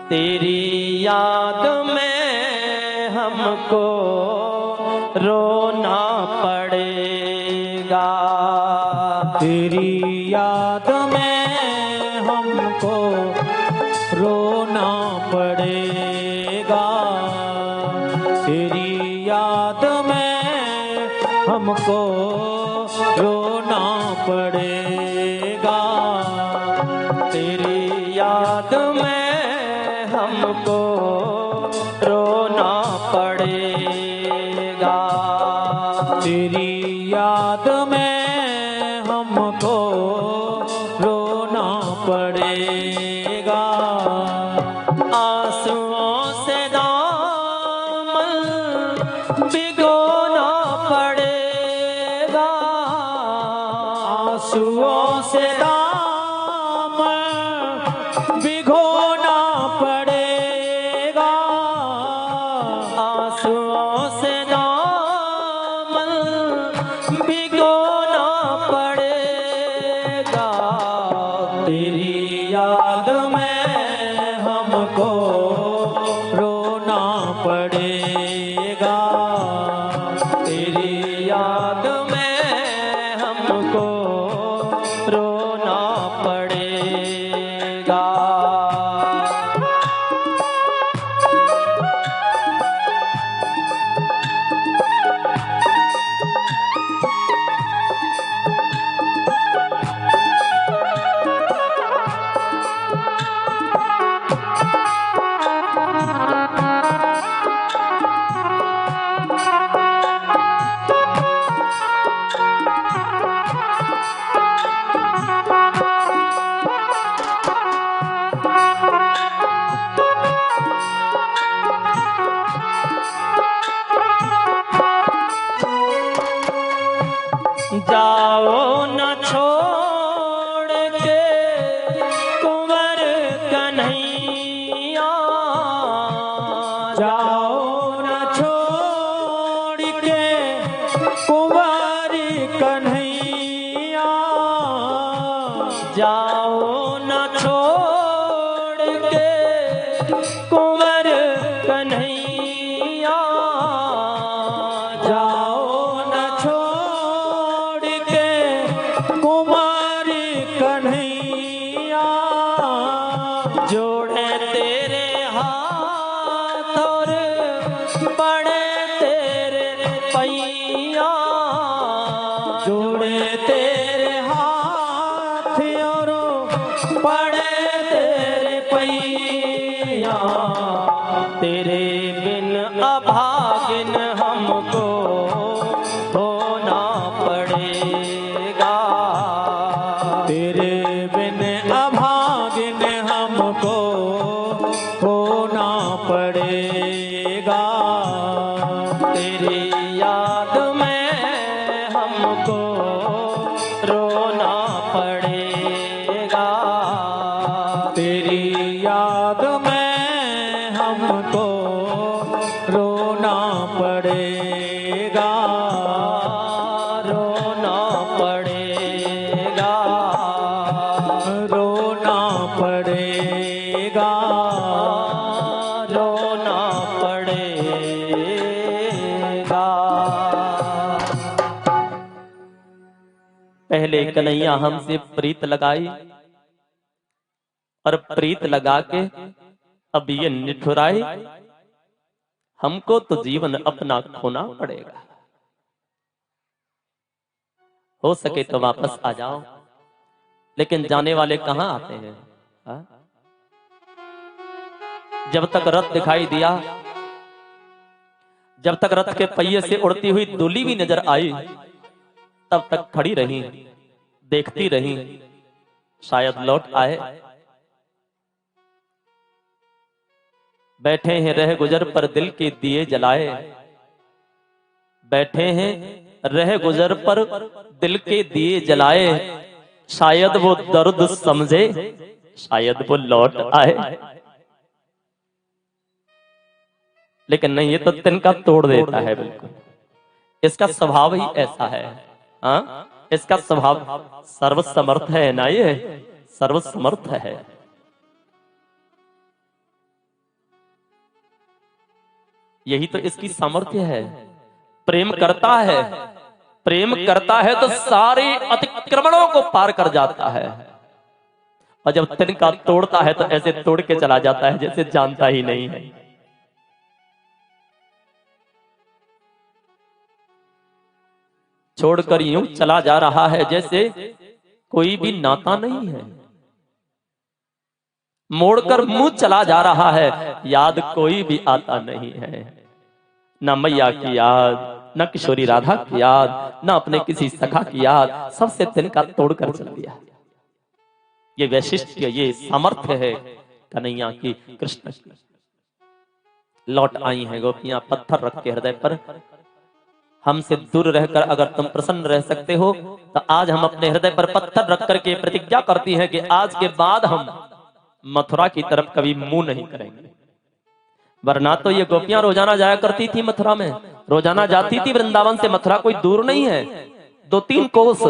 तेरी याद में हमको रोना पड़ेगा, तेरी याद में हमको रोना पड़ेगा, तेरी याद में हमको रोना पड़ेगा, तेरी याद में हमको रोना पड़ेगा, तेरी याद में हमको रोना पड़ेगा, आंसुओं से दामन भिगोना पड़ेगा, आंसुओं से दामन भिगोना पड़ेगा, आंसुओं से दामन भिगोना पड़ेगा, तेरी याद में हमको रोना पड़ेगा, तेरी याद में हमको रोना पड़ेगा। जाओ न छोड़ के कुंवर कन्हैया, जाओ न छोड़ के कुंवारी कन्हैया, जाओ न छोड़ के कुंवर कन्हैया, जाओ न छोड़ के कुंवारी कन्हैया, जोड़े तेरे हाथ और पड़े तेरे पैया, जोड़े तेरे हाथ और पड़े तेरे पैया, तेरे बिन अभागिन हमको होना पड़ेगा, तेरे बिन अभागिन हमको होना पड़ेगा, तेरी याद में हमको रोना पड़ेगा, तेरी याद में हमको रोना पड़ेगा, रोना पड़ेगा, रोना पड़ेगा, रोना पड़ेगा। पहले कन्हैया हमसे प्रीत लगाई और प्रीत लगा के अब ये निठुराई, हमको तो जीवन अपना खोना पड़ेगा, हो सके तो वापस आ जाओ, लेकिन जाने वाले कहाँ आते हैं, हा? जब तक रथ दिखाई दिया, जब तक रथ के पहिए से उड़ती हुई डोली भी नजर आई, तब तक खड़ी रही, देखती रही, शायद लौट आए। बैठे हैं रह गुजर पर दिल के दिए जलाए, बैठे हैं रह गुजर पर दिल के दिए जलाए, शायद वो दर्द समझे, शायद वो लौट आए। लेकिन नहीं, ये तो तिनका तोड़ देता है बिल्कुल। इसका स्वभाव ही ऐसा है। हाँ, इसका स्वभाव सर्वसमर्थ है ना, ये सर्वसमर्थ है। यही तो इसकी सामर्थ्य है। प्रेम करता है, प्रेम करता है तो सारे अतिक्रमणों को पार कर जाता है, और जब तिनका तोड़ता है तो ऐसे तोड़ के चला जाता है जैसे जानता ही नहीं है। छोड़कर यूं चला जा रहा है जैसे कोई भी नाता नहीं है, मोड़कर मुंह चला जा रहा है, याद कोई भी आता नहीं है। न मैया की याद, न किशोरी राधा की याद, न अपने किसी सखा की याद, सबसे तिनका तोड़कर चल दिया। ये वैशिष्ट्य, ये सामर्थ्य है कन्हैया की, कृष्ण की। लौट आई हैं गोपियां पत्थर रख के हृदय पर। हमसे दूर रहकर अगर तुम प्रसन्न रह सकते हो तो आज हम अपने हृदय पर पत्थर रख करके प्रतिज्ञा करती हैं कि आज के बाद हम मथुरा की तरफ कभी मुंह नहीं करेंगे। वरना तो ये गोपियां रोजाना जाया करती थी मथुरा में, रोजाना जाती थी वृंदावन से मथुरा, कोई दूर नहीं है, 2-3 कोस।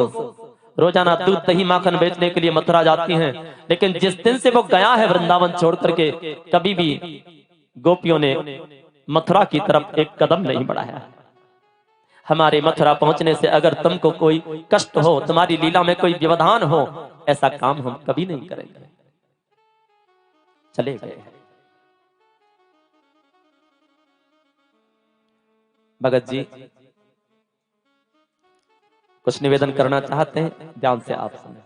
रोजाना दूध दही माखन बेचने के लिए मथुरा जाती हैं। लेकिन जिस दिन से वो गया है वृंदावन छोड़ करके, कभी भी गोपियों ने मथुरा की तरफ एक कदम नहीं बढ़ाया। हमारे मथुरा पहुंचने से अगर तुमको कोई कष्ट हो, तुम्हारी लीला में कोई व्यवधान हो, ऐसा काम हम कभी नहीं करेंगे। चले गए। भगत जी कुछ निवेदन करना चाहते हैं, ध्यान से आप सुने।